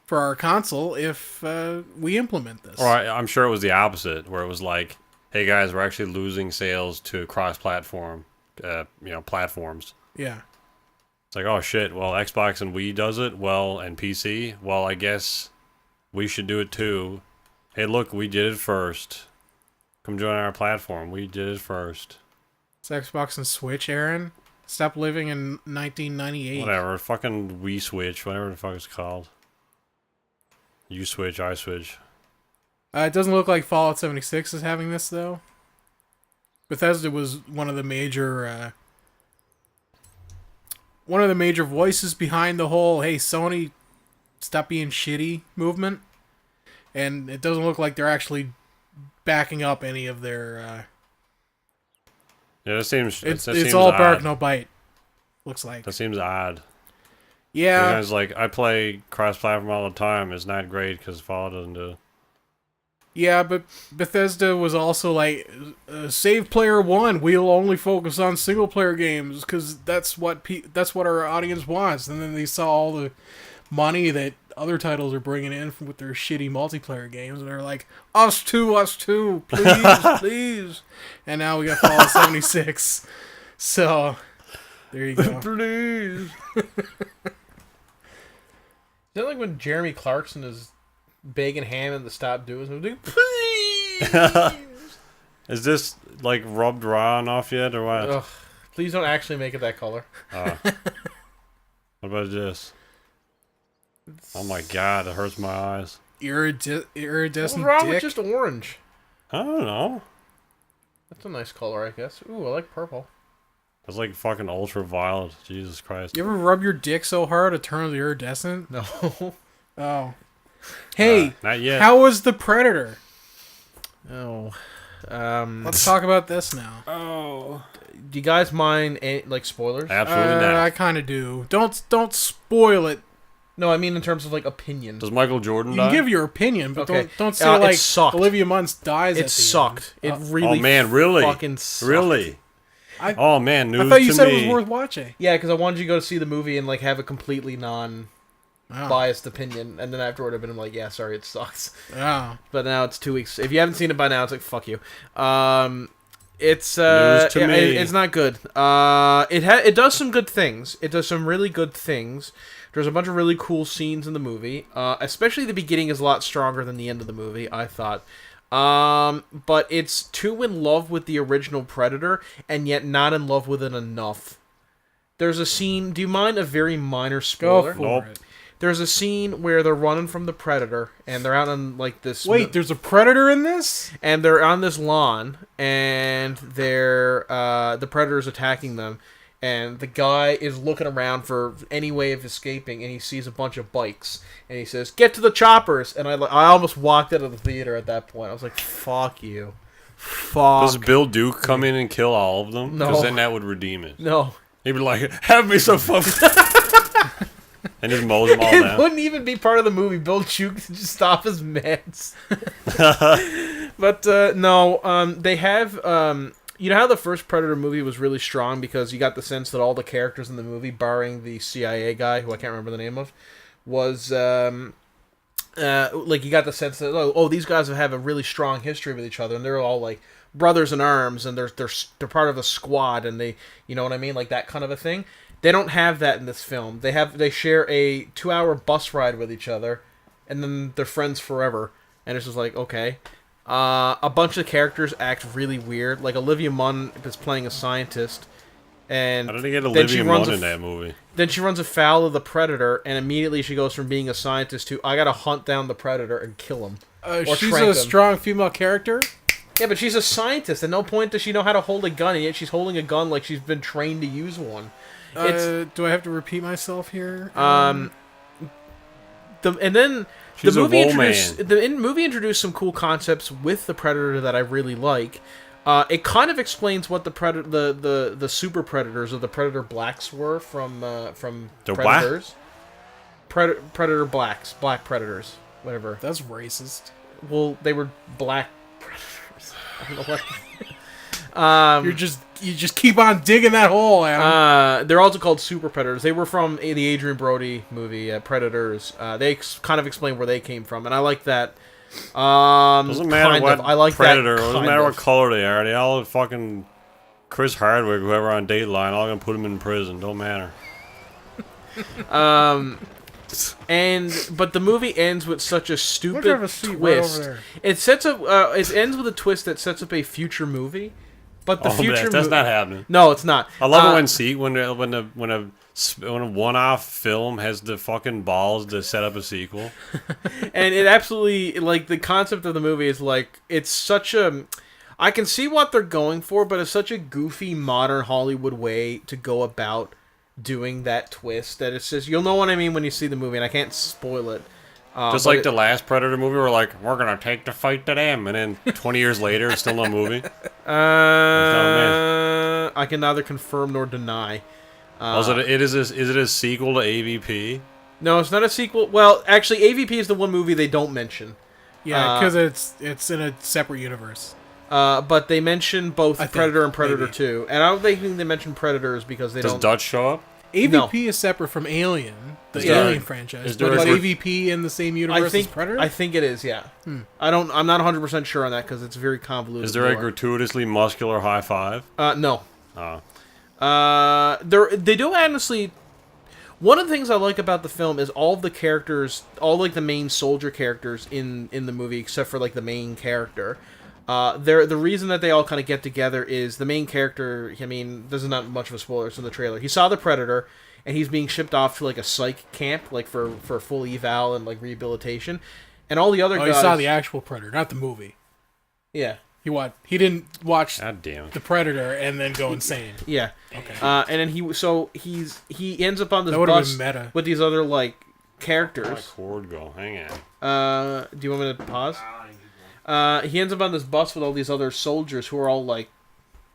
for our console if we implement this. or I'm sure it was the opposite, where it was like, hey guys, we're actually losing sales to cross-platform, platforms. Yeah. It's like, oh shit, well, Xbox and Wii does it, well, and PC, well, I guess we should do it too. Hey, look, we did it first. Come join our platform. We did it first. It's Xbox and Switch, Aaron. Stop living in 1998. Whatever, fucking Wii Switch, whatever the fuck it's called. You switch, I switch. It doesn't look like Fallout 76 is having this, though. Bethesda was one of the major voices behind the whole, hey, Sony, stop being shitty movement. And it doesn't look like they're actually backing up any of their... Yeah, that seems. It's that seems all odd. bark, no bite. Looks like. That seems odd. Yeah. Because like I play cross-platform all the time. It's not great because Fallout doesn't do it. Yeah, but Bethesda was also like, save player one. We'll only focus on single player games because that's what our audience wants. And then they saw all the money that other titles are bringing in with their shitty multiplayer games, and they're like, us too, please, please. And now we got Fallout 76. So there you go. Please. Is that like when Jeremy Clarkson is begging Hammond to stop doing something? Please! Is this like rubbed raw enough yet, or what? Ugh, please don't actually make it that color. What about this? Oh my god, it hurts my eyes. Iridescent What's wrong dick. with just orange? I don't know. That's a nice color, I guess. Ooh, I like purple. It's like fucking ultraviolet. Jesus Christ. You ever rub your dick so hard it turns iridescent? No. Oh. Hey, Not yet. how was The Predator? Oh. Let's talk about this now. Oh. Do you guys mind like spoilers? Absolutely not. I kind of do. Don't spoil it. No, I mean in terms of like opinion. Does Michael Jordan You die? can give your opinion, but Okay. don't say It like sucked. Olivia Munn dies. It at the sucked. End. It really. Oh man, really? Fucking sucked. Really? I Man, news thought you to said me. it was worth watching. Yeah, because I wanted you to go to see the movie and like have a completely non-biased Oh. opinion, and then afterward I've been like, yeah, sorry, it sucks. Oh. But now it's 2 weeks. If you haven't seen it by now, it's like fuck you. It's News to me. it's not good. It does some good things. It does some really good things. There's a bunch of really cool scenes in the movie. Especially the beginning is a lot stronger than the end of the movie, I thought. But it's too in love with the original Predator, and yet not in love with it enough. There's a scene. Do you mind a very minor spoiler? Go for Nope. it. There's a scene where they're running from the Predator, and they're out on like this. Wait, there's a predator in this? And they're on this lawn, and they're the Predator's attacking them, and the guy is looking around for any way of escaping, and he sees a bunch of bikes, and he says, "Get to the choppers!" And I almost walked out of the theater at that point. I was like, "Fuck you, fuck." Does Bill Duke come in and kill all of them? No. Because then that would redeem it. No, He'd be like, have me some fun. And just mows them all it down. wouldn't even be part of the movie. Bill Duke to just stop his meds. But no, they have. You know how the first Predator movie was really strong because you got the sense that all the characters in the movie, barring the CIA guy, who I can't remember the name of, was like you got the sense that oh these guys have a really strong history with each other, and they're all like brothers in arms, and they're part of a squad, and they, you know what I mean, like that kind of a thing. They don't have that in this film. They share a 2-hour bus ride with each other, and then they're friends forever. And it's just like, okay. A bunch of characters act really weird. Like Olivia Munn is playing a scientist, and I didn't get Olivia Munn in that movie. Then she runs afoul of the Predator, and immediately she goes from being a scientist to I gotta hunt down the Predator and kill him. She's a strong female character. Yeah, but she's a scientist. At no point does she know how to hold a gun, and yet she's holding a gun like she's been trained to use one. Do I have to repeat myself here? She's The movie introduced some cool concepts with the Predator that I really like. It kind of explains what the super predators or the Predator Blacks were from the Predators. Predator Blacks, black predators, whatever. That's racist. Well, they were black predators. I don't know what. You just keep on digging that hole, Adam. They're also called super predators. They were from the Adrian Brody movie, Predators. They kind of explain where they came from, and I like that. Doesn't matter what I like predator. That doesn't matter what color they are. They all fucking Chris Hardwick, whoever on Dateline, all gonna put them in prison. Don't matter. But the movie ends with such a stupid twist. It ends with a twist that sets up a future movie. But the future that's not happening. No, it's not. I love it when a one-off film has the fucking balls to set up a sequel. And it absolutely, like, the concept of the movie is like, it's such a, I can see what they're going for, but it's such a goofy modern Hollywood way to go about doing that twist that it's just, you'll know what I mean when you see the movie, and I can't spoil it. Just like the last Predator movie, we're like, we're gonna take the fight to them, and then 20 years later, it's still no movie. I can neither confirm nor deny. Is it a sequel to AVP? No, it's not a sequel. Well, actually, AVP is the one movie they don't mention. Yeah, because it's in a separate universe. But they mention both Predator and Predator 2, and I don't think they mention Predators because they don't. Does Dutch show up? AVP is separate from Alien, the Alien franchise. But AVP in the same universe as Predator? I think it is, yeah. I'm not 100% sure on that because it's very convoluted. Is there a gratuitously muscular high five? No. Oh. They do honestly. One of the things I like about the film is all the characters, all like the main soldier characters in the movie, except for like the main character. The reason that they all kind of get together is the main character. I mean, this is not much of a spoiler. It's in the trailer. He saw the Predator, and he's being shipped off to like a psych camp, like for full eval and like rehabilitation. And all the other guys. He saw the actual Predator, not the movie. Yeah. He didn't watch the Predator and then go insane. Yeah. Okay. And then he ends up on this that bus been meta. with these other like characters. How'd my cord go? Hang on. Do you want me to pause? He ends up on this bus with all these other soldiers who are all like,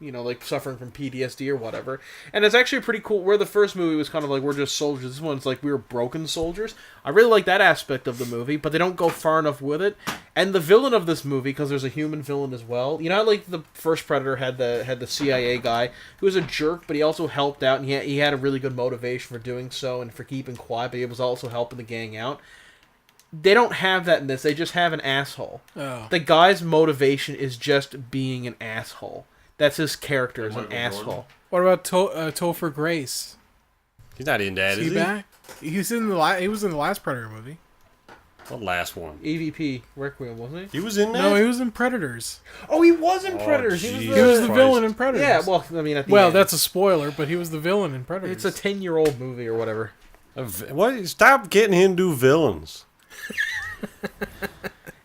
you know, like suffering from PTSD or whatever. And it's actually pretty cool. Where the first movie was kind of like, we're just soldiers. This one's like, we were broken soldiers. I really like that aspect of the movie, but they don't go far enough with it. And the villain of this movie, because there's a human villain as well. You know how, like, the first Predator had the CIA guy who was a jerk, but he also helped out, and he had a really good motivation for doing so and for keeping quiet, but he was also helping the gang out. They don't have that in this. They just have an asshole. Oh. The guy's motivation is just being an asshole. That's his character, as an asshole. What about Topher Grace? He's not in that, is he? Back? He was in the last Predator movie. What last one? AVP Requiem, wasn't he? He was in that? No, he was in Predators. Oh, he was in Predators. He was the villain in Predators. Yeah, well, I mean, that's a spoiler, but he was the villain in Predators. It's a 10-year-old movie or whatever. What? Stop getting him to do villains.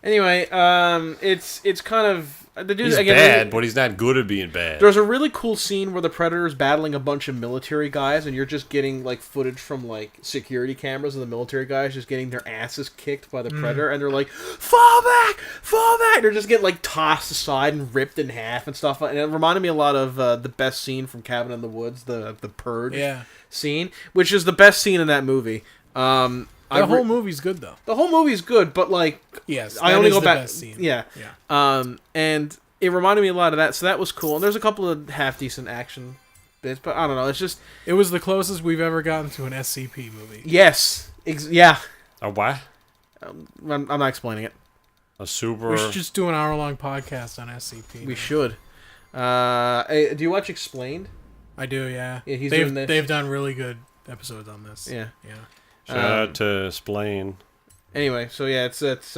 Anyway, it's kind of the dude. He's bad, but he's not good at being bad. There's a really cool scene where the Predator's battling a bunch of military guys, and you're just getting like footage from like security cameras of the military guys just getting their asses kicked by the Predator, and they're like, "Fall back, fall back!" They're just getting like tossed aside and ripped in half and stuff. And it reminded me a lot of the best scene from Cabin in the Woods, the Purge scene, which is the best scene in that movie. The whole movie's good, though. The whole movie's good, but like, yes, I only go back. Best scene. Yeah. And it reminded me a lot of that, so that was cool. And there's a couple of half decent action bits, but I don't know. It's just it was the closest we've ever gotten to an SCP movie. Yes, yeah. A what? I'm not explaining it. A super. We should just do an hour-long podcast on SCP. We should. Do you watch Explained? I do, yeah. Yeah, he's doing this. They've done really good episodes on this. Yeah. Yeah. Shout out to Splain. Anyway, so yeah, it's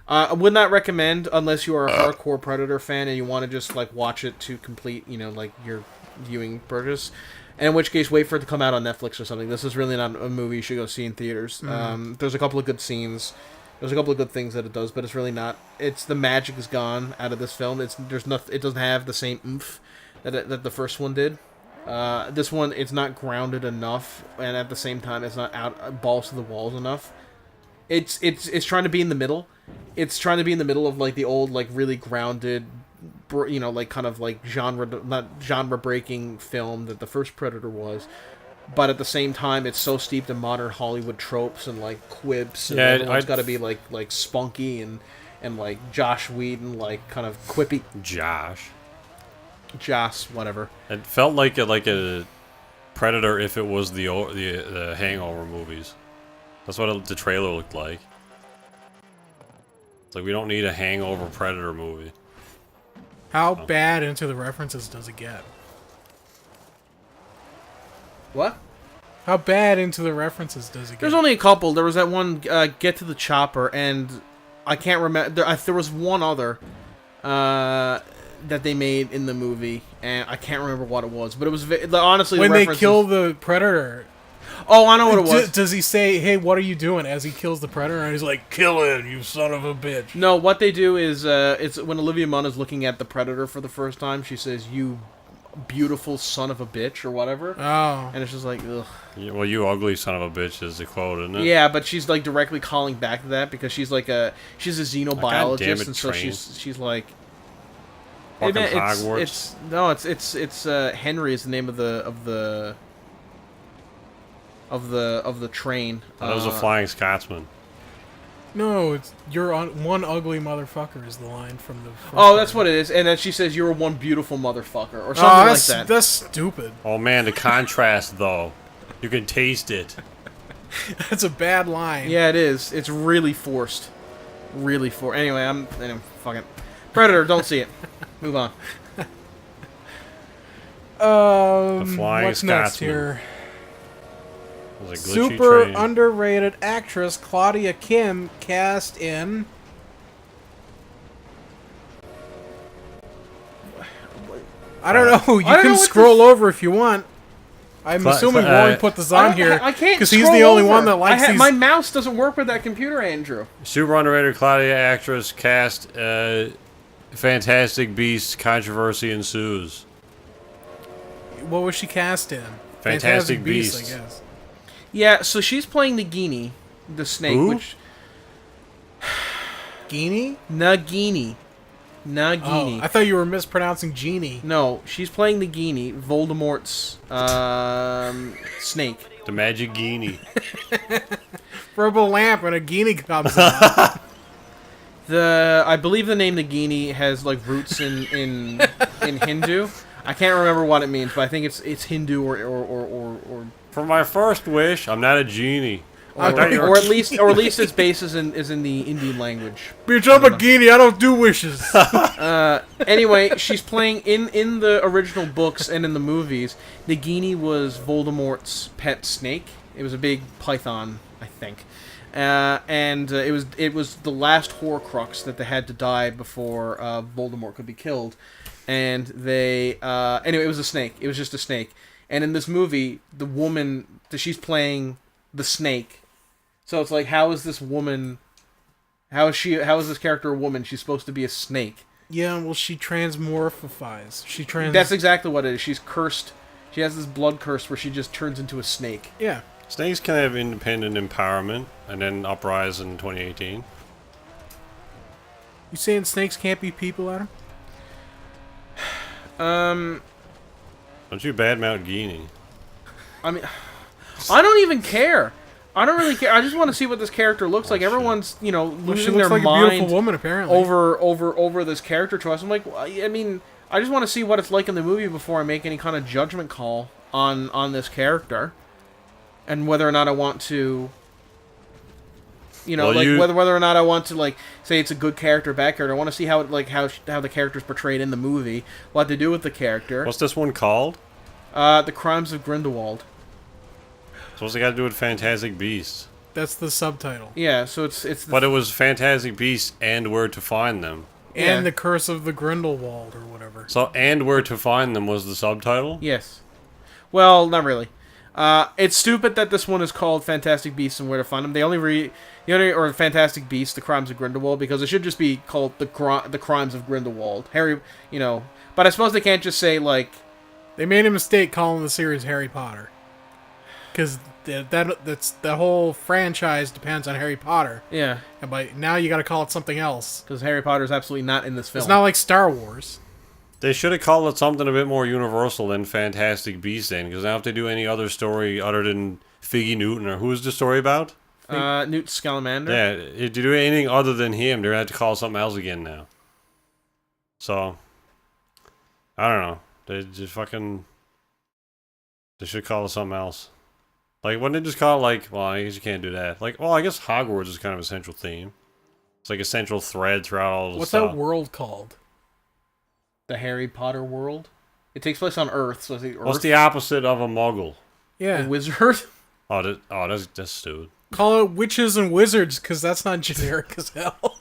I would not recommend unless you are a hardcore Predator fan and you want to just like watch it to complete, like your viewing purchase. And in which case, wait for it to come out on Netflix or something. This is really not a movie you should go see in theaters. There's a couple of good scenes. There's a couple of good things that it does, but it's really not. It's the magic is gone out of this film. It doesn't have the same oomph that the first one did. This one, it's not grounded enough, and at the same time, it's not out balls to the walls enough. It's trying to be in the middle. It's trying to be in the middle of like the old like really grounded, like kind of like not genre breaking film that the first Predator was. But at the same time, it's so steeped in modern Hollywood tropes and like quips, and everyone's got to be like spunky and like Josh Whedon, like kind of quippy. Josh, whatever. It felt like a Predator if it was the Hangover movies. That's what the trailer looked like. It's like we don't need a Hangover Predator movie. How bad into the references does it get? What? How bad into the references does it get? There's only a couple. There was that one, Get to the Chopper, and I can't remember. There was one other that they made in the movie, and I can't remember what it was. But it was honestly when the they kill the Predator. Oh, I know what it was. Does he say, "Hey, what are you doing?" as he kills the Predator? And he's like, "Kill him, you son of a bitch." No, what they do is it's when Olivia Munn is looking at the Predator for the first time. She says, "You beautiful son of a bitch," or whatever. Oh. And it's just like, ugh. Yeah, well, you ugly son of a bitch is the quote, isn't it? Yeah, but she's like directly calling back to that because she's like she's a xenobiologist, and so she's like. Fucking Hey, man, Hogwarts. It's Henry is the name of the train. That was a Flying Scotsman. No, you're on one ugly motherfucker is the line from the. Oh, that's what it is, and then she says you're one beautiful motherfucker or something like that. That's stupid. Oh man, the contrast though, you can taste it. That's a bad line. Yeah, it is. It's really forced. Really forced. Anyway, fucking Predator. Don't see it. Move on. The Flying What's next Scotsman. here? It was a glitchy Super train. underrated actress Claudia Kim cast in. I don't know. You can scroll over if you want. I'm assuming Rory put this on here I can't because he's the only one that likes these. My mouse doesn't work with that computer, Andrew. Super underrated Claudia actress cast. Fantastic Beasts controversy ensues. What was she cast in? Fantastic Beasts, Beasts. I guess. Yeah, so she's playing Nagini, the snake. Who? Which Genie? Nagini. Oh, I thought you were mispronouncing Genie. No, she's playing Nagini, Voldemort's snake. The Magic Genie. Rub a lamp and a Genie comes out. I believe the name Nagini has like roots in Hindu. I can't remember what it means, but I think it's Hindu or For my first wish, I'm not a genie. or at least its base is in the Indian language. Bitch, I'm a Genie. I don't do wishes. Anyway, she's playing in the original books and in the movies. Nagini was Voldemort's pet snake. It was a big python, I think. And it was the last Horcrux that they had to die before Voldemort could be killed. And they anyway, it was a snake. It was just a snake. And in this movie, the woman she's playing the snake. So it's like, how is this woman? How is this character a woman? She's supposed to be a snake. Yeah, well, she transmorphifies. That's exactly what it is. She's cursed. She has this blood curse where she just turns into a snake. Yeah. Snakes can have independent empowerment and then uprise in 2018. You saying snakes can't be people, Adam? Don't you badmouth Genie? I mean, I don't even care. I don't really care. I just want to see what this character looks like. shit. Everyone's, She losing looks their like mind a beautiful woman, apparently. over this character choice. I'm like, I mean, I just want to see what it's like in the movie before I make any kind of judgment call on this character, and whether or not I want to, whether or not I want to say it's a good character, or bad character. I want to see how the character's portrayed in the movie, what they do with the character. What's this one called? The Crimes of Grindelwald. So what's it got to do with Fantastic Beasts? That's the subtitle. Yeah, so it's the But it was Fantastic Beasts and Where to Find Them. Yeah. And the Curse of the Grindelwald, or whatever. So, and Where to Find Them was the subtitle? Yes. Well, not really. It's stupid that this one is called Fantastic Beasts and Where to Find Them. Or Fantastic Beasts, The Crimes of Grindelwald, because it should just be called The Crimes of Grindelwald. But I suppose they can't just say, like... They made a mistake calling the series Harry Potter. Because that whole franchise depends on Harry Potter. Yeah. And now you gotta call it something else. Because Harry Potter is absolutely not in this film. It's not like Star Wars. They should have called it something a bit more universal than Fantastic Beasts then, because now if they do any other story other than Figgy Newton, or who is the story about? Newt Scamander. Yeah, if you do anything other than him, they're going to have to call it something else again now. So, I don't know. They just they should call it something else. Like, wouldn't they just call it, like, well, I guess you can't do that. Like, well, I guess Hogwarts is kind of a central theme. It's like a central thread throughout all the What's stuff. that world called? The Harry Potter world. It takes place on Earth, so I think Earth. What's the opposite of a muggle? Yeah. A wizard? That's stupid. Call it Witches and Wizards, because that's not generic as hell.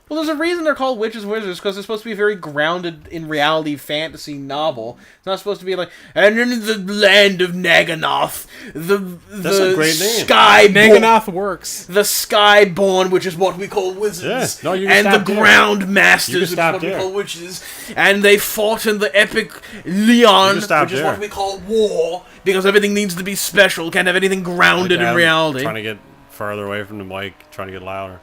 Well, there's a reason they're called Witches and Wizards, because it's supposed to be a very grounded in reality fantasy novel. It's not supposed to be like, and in the land of Naganoth, That's a great name. Naganoth works. The Skyborn, which is what we call wizards. Yeah. No, you can and the stop there. Ground Masters, You which can is stop what we there. call witches. And they fought in the epic Leon, which stop is there. what we call war, because everything needs to be special. Can't have anything grounded in reality. Trying to get farther away from the mic, trying to get louder.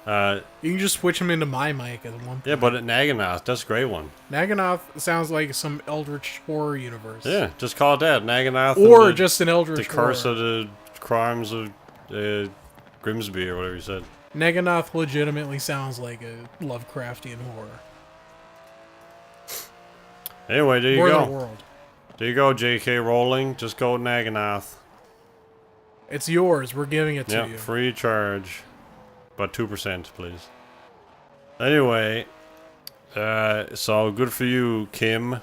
You can just switch them into my mic at one point. Yeah, but at Naganoth, that's a great one. Naganoth sounds like some eldritch horror universe. Yeah, just call it that. Naganoth. Or and just an eldritch the horror. curse of the crimes of Grimsby, or whatever you said. Naganoth legitimately sounds like a Lovecraftian horror. Anyway, there you More than a go. world. There you go, J.K. Rowling. Just go with Naganoth. It's yours. We're giving it to Yeah, you. free charge. But 2%, please. Anyway, so good for you, Kim,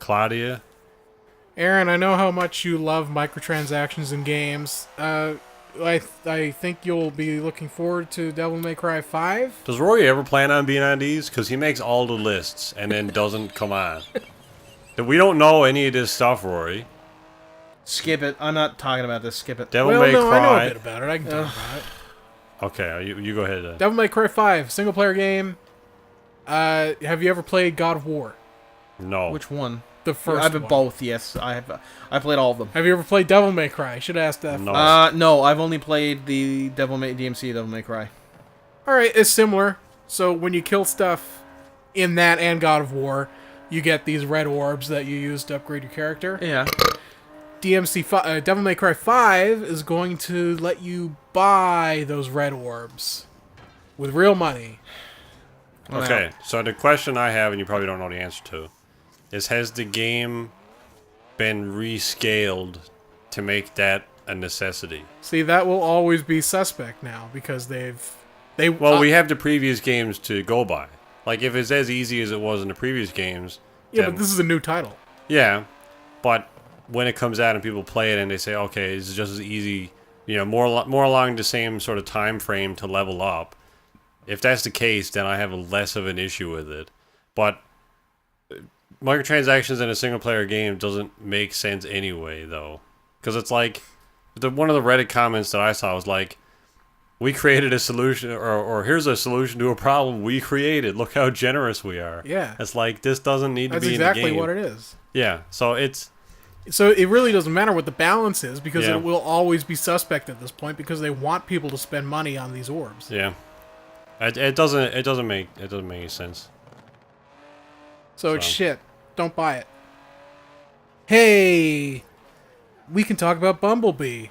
Claudia. Aaron, I know how much you love microtransactions in games. I think you'll be looking forward to Devil May Cry 5. Does Rory ever plan on being on these? Because he makes all the lists and then doesn't come on. We don't know any of this stuff, Rory. Skip it. I'm not talking about this. Skip it. Devil Well, May no, Cry. I know a bit about it. I can talk about it. Okay, you go ahead. Devil May Cry 5, single player game. Have you ever played God of War? No. Which one? The first I've been one. both. Yes, I have. I played all of them. Have you ever played Devil May Cry? I should have asked that. No. first. No, I've only played the DMC Devil May Cry. Alright, it's similar. So when you kill stuff in that and God of War, you get these red orbs that you use to upgrade your character. Yeah. Devil May Cry 5 is going to let you buy those red orbs with real money. Okay, so the question I have, and you probably don't know the answer to, is has the game been rescaled to make that a necessity? See, that will always be suspect now because we have the previous games to go by. Like, if it's as easy as it was in the previous games... Yeah, then- but this is a new title. Yeah, but when it comes out and people play it and they say, okay, it's just as easy, more along the same sort of time frame to level up. If that's the case, then I have less of an issue with it. But microtransactions in a single-player game doesn't make sense anyway, though. Because it's like, one of the Reddit comments that I saw was like, we created a solution, or here's a solution to a problem we created. Look how generous we are. Yeah. It's like, this doesn't need to That's be in the game. exactly what it is. Yeah, so it really doesn't matter what the balance is because Yeah. it will always be suspect at this point because they want people to spend money on these orbs. yeah. It doesn't make any sense. So it's shit. Don't buy it. Hey, we can talk about Bumblebee.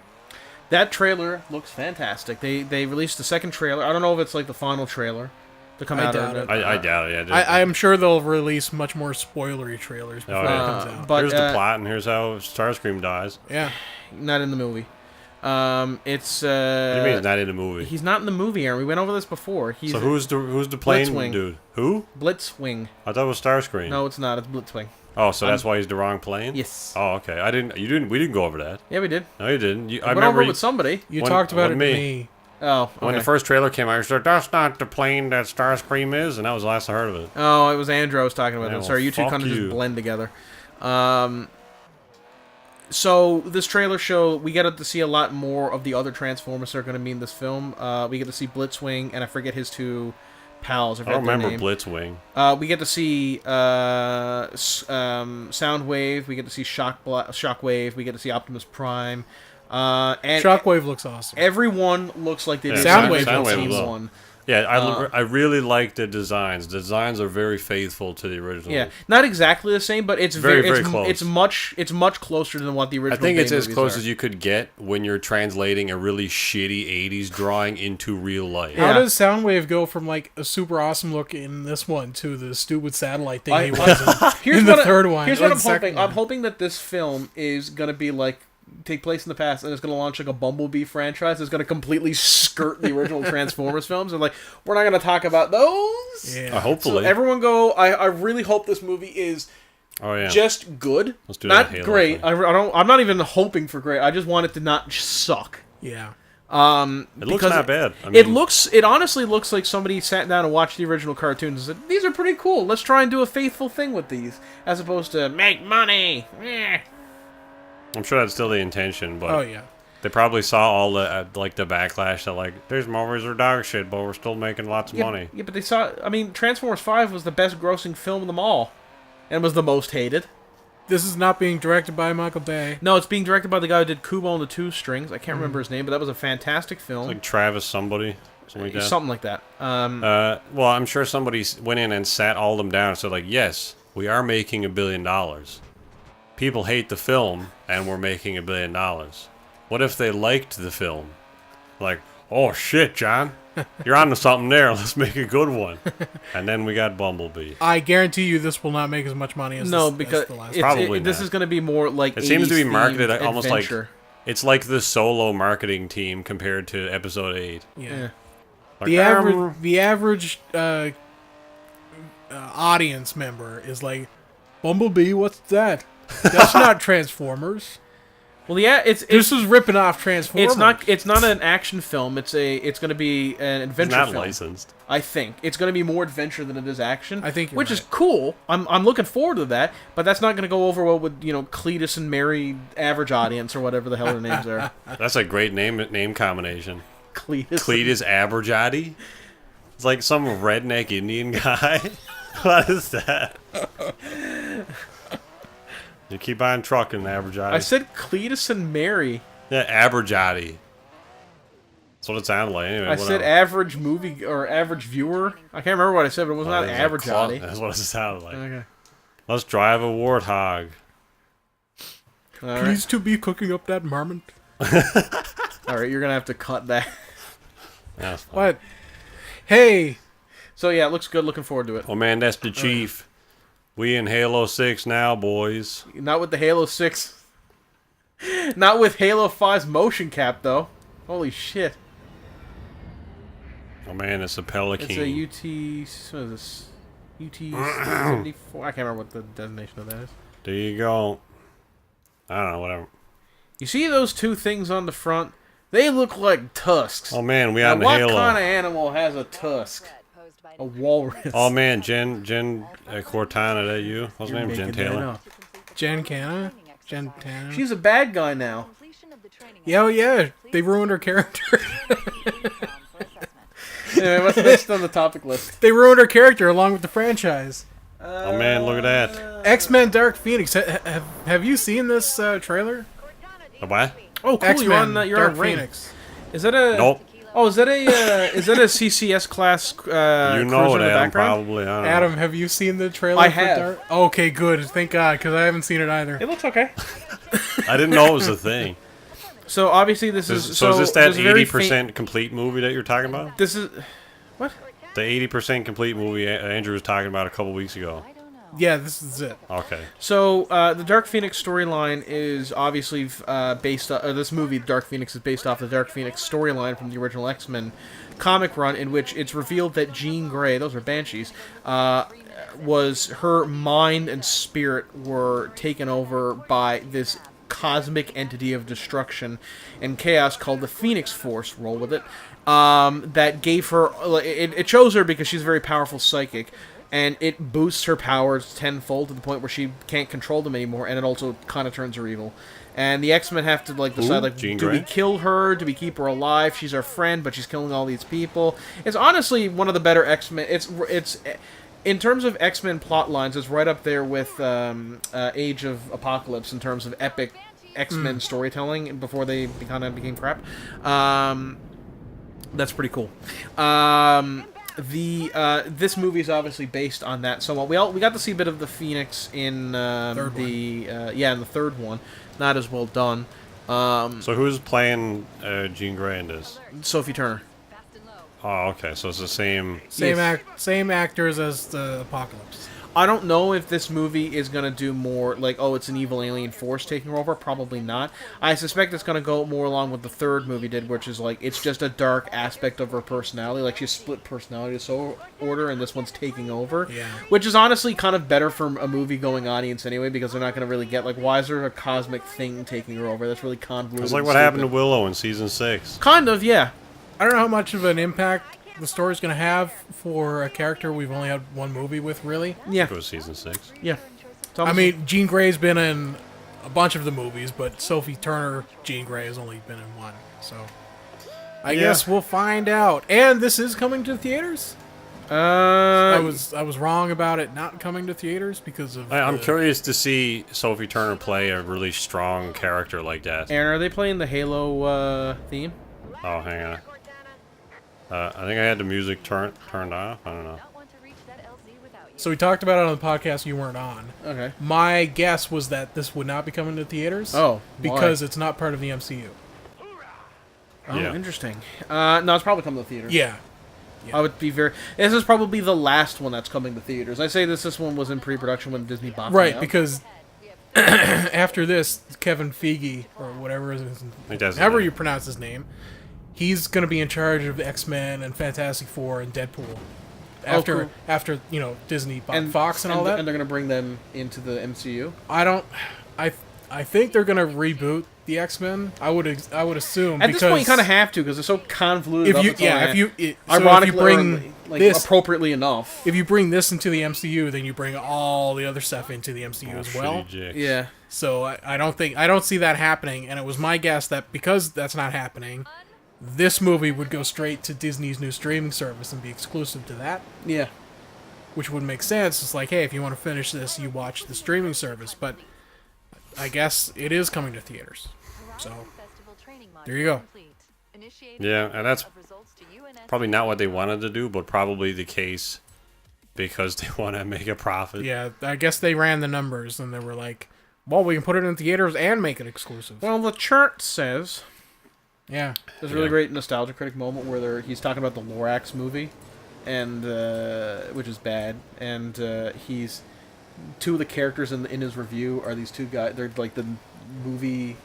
That trailer looks fantastic. They released the second trailer. I don't know if it's like the final trailer to come I out. doubt it. I doubt it. Yeah, I am sure they'll release much more spoilery trailers before it comes out. But here's the plot, and here's how Starscream dies. Yeah. not in the movie. It's What do you mean he's not in the movie? he's not in the movie, Aaron. We went over this before. He's So who's the plane Blitzwing. dude? Who? Blitzwing. I thought it was Starscream. No, it's not. It's Blitzwing. Oh, so that's why he's the wrong plane? Yes. Oh, okay. We didn't go over that. Yeah, we did. No, you didn't. I I went remember over it with somebody. You When- talked about when it to me. me. Oh, okay. when the first trailer came out, I said, "That's not the plane that Starscream is," and that was the last I heard of it. Oh, it was Andrew I was talking about. Yeah, I'm well, sorry, you two fuck kind of you. just blend together. So this trailer show, we get to see a lot more of the other Transformers that are going to be in this film. We get to see Blitzwing, and I forget his two pals. I don't their remember name. Blitzwing. We get to see Soundwave. We get to see Shockwave. We get to see Optimus Prime. And Shockwave looks awesome. everyone looks like they Yeah, did Soundwave in looks Team awesome. 1. Yeah, I really like the designs. The designs are very faithful to the original. Yeah, not exactly the same, but it's Very, very, very close. It's much closer than what the I original. think it's Bay as movies close are. as you could get when you're translating a really shitty 80s drawing into real life. Yeah. How does Soundwave go from like a super awesome look in this one to the stupid satellite thing I- he was Here's in the what third one? Here's or what the I'm second hoping. I'm one? hoping that this film is gonna be like take place in the past, and it's gonna launch like a Bumblebee franchise. It's gonna completely skirt the original Transformers films, and like we're not gonna talk about those. Yeah. So Hopefully. everyone go. I really hope this movie is Oh yeah. just good, Let's do not that Halo great. thing. I don't. I'm not even hoping for great. I just want it to not suck. Yeah. It looks because not bad. I it mean, It honestly looks like somebody sat down and watched the original cartoons and said, "These are pretty cool. Let's try and do a faithful thing with these," as opposed to make money. Eh. I'm sure that's still the intention, but Oh yeah. they probably saw all the like the backlash that like there's movies are dog shit, but we're still making lots of money. Yeah, but they saw. I mean, Transformers 5 was the best grossing film of them all, and was the most hated. This is not being directed by Michael Bay. No, it's being directed by the guy who did Kubo and the Two Strings. I can't remember his name, but that was a fantastic film. Like Travis somebody, something like that. Something like that. Well, I'm sure somebody went in and sat all of them down and said like, yes, we are making $1 billion. People hate the film, and we're making $1 billion. What if they liked the film? Like, oh shit, John, you're onto something there. Let's make a good one. And then we got Bumblebee. I guarantee you this will not make as much money as No, this, because as the last it's, one. Probably this not. is going to be more like It seems to be 80s marketed themed almost adventure. like it's like the solo marketing team compared to Episode 8. Yeah. Like, The average audience member is like, Bumblebee, what's that? That's not Transformers. Well, yeah, This is ripping off Transformers. it's not an action film. It's going to be an it's adventure not film. licensed. I think it's going to be more adventure than it is action. I think you're which is right. cool. I'm looking forward to that, but that's not going to go over well with Cletus and Mary, average audience or whatever the hell their names are. That's a great name combination. Cletus. Cletus Aberjadi. It's like some redneck Indian guy. What is that? You keep on trucking, Aberjadi. I said Cletus and Mary. Yeah, Aberjadi. That's what it sounded like. Anyway, I said whatever. average movie or average viewer. I can't remember what I said, but it was Oh, not there's a average clump. Johnny. That's what it sounded like. Okay. Let's drive a warthog. All right. Pleased to be cooking up that marmot. All right, you're gonna have to cut that. That's fine. What? Hey, So yeah, it looks good. Looking forward to it. Oh man, that's the chief. We in Halo 6 now, boys. Not with the Halo 6. Not with Halo 5's motion cap though. Holy shit! Oh man, it's a Pelican. It's a UT. What is this? UT 74. I can't remember what the designation of that is. There you go. I don't know, whatever. You see those two things on the front? They look like tusks. Oh man, we Now, on what Halo. kind of animal has a tusk? A walrus. Oh man, Jen Cortana, that you? What's her name? Jen Making that Taylor. up. Jen Canna? Jen Tanner? She's a bad guy now. Yeah, oh yeah, they ruined her character. Anyway, what's next on the topic list? They ruined her character along with the franchise. Oh man, look at that. X-Men Dark Phoenix. Have you seen this trailer? A what? Oh, cool! X-Men You're Dark on Ring. Phoenix. Is that a? Nope. Oh, is that a CCS class? You know cruiser it, in the Adam, background? probably. I don't know. Adam, have you seen the trailer? I for have. Dark? Okay, good. Thank God, because I haven't seen it either. It looks okay. I didn't know it was a thing. So obviously this is So is this that there's a very 80% complete movie that you're talking about? This is what? The 80% complete movie Andrew was talking about a couple weeks ago. Yeah, this is it. Okay. So, the Dark Phoenix storyline is obviously based on... this movie, Dark Phoenix, is based off the Dark Phoenix storyline from the original X-Men comic run, in which it's revealed that Jean Grey, those are Banshees, was her mind and spirit were taken over by this cosmic entity of destruction and chaos called the Phoenix Force, roll with it, that gave her... It chose her because she's a very powerful psychic, and it boosts her powers tenfold to the point where she can't control them anymore, and it also kind of turns her evil. And the X-Men have to decide, Jean do we Grey? kill her? Do we keep her alive? She's our friend, but she's killing all these people. It's honestly one of the better X-Men. It's in terms of X-Men plot lines, it's right up there with Age of Apocalypse in terms of epic X-Men storytelling before they kind of became crap. That's pretty cool. This movie is obviously based on that somewhat. We got to see a bit of the Phoenix in in the third one. Not as well done. So who's playing Jean Grey in this? Sophie Turner. Oh, okay. So it's the same. Same actors as the Apocalypse. I don't know if this movie is going to do more like, oh, it's an evil alien force taking her over. Probably not. I suspect it's going to go more along with the third movie did, which is like, it's just a dark aspect of her personality. Like, she's split personality disorder, and this one's taking over. Yeah. Which is honestly kind of better for a movie-going audience anyway, because they're not going to really get, like, why is there a cosmic thing taking her over? That's really convoluted. It's like and what happened to stupid. Willow in season 6. Kind of, yeah. I don't know how much of an impact the story's going to have for a character we've only had one movie with, really. Yeah. It was season 6. Yeah. I mean, Jean Grey's been in a bunch of the movies, but Sophie Turner, Jean Grey, has only been in one. So, I guess we'll find out. And this is coming to theaters? I was wrong about it not coming to theaters because of... I'm curious to see Sophie Turner play a really strong character like that. Aaron, are they playing the Halo theme? Oh, hang on. I think I had the music turned off. I don't know. So we talked about it on the podcast you weren't on. Okay. My guess was that this would not be coming to theaters. Oh, because it's not part of the MCU. Oh, Yeah. interesting. No, it's probably coming to theaters. Yeah. I would be very... This is probably the last one that's coming to theaters. I say this one was in pre-production when Disney bought it Right, out. because after this, Kevin Feige, or whatever however you pronounce his name, he's going to be in charge of X-Men and Fantastic Four and Deadpool. Cool. After Disney bought Fox and all that. And they're going to bring them into the MCU? I think they're going to reboot the X-Men. I would assume At because this point, you kind of have to, because they're so convoluted. if you bring this appropriately enough. If you bring this into the MCU, then you bring all the other stuff into the MCU as well. Yeah. So I don't see that happening, and it was my guess that because that's not happening, this movie would go straight to Disney's new streaming service and be exclusive to that. Yeah. Which would make sense. It's like, hey, if you want to finish this, you watch the streaming service. But I guess it is coming to theaters. So there you go. Yeah, and that's probably not what they wanted to do, but probably the case because they want to make a profit. Yeah, I guess they ran the numbers and they were like, well, we can put it in theaters and make it exclusive. Well, the chart says... Yeah. There's a really great nostalgia critic moment where he's talking about the Lorax movie, and which is bad, and he's... Two of the characters in his review are these two guys. They're like the movie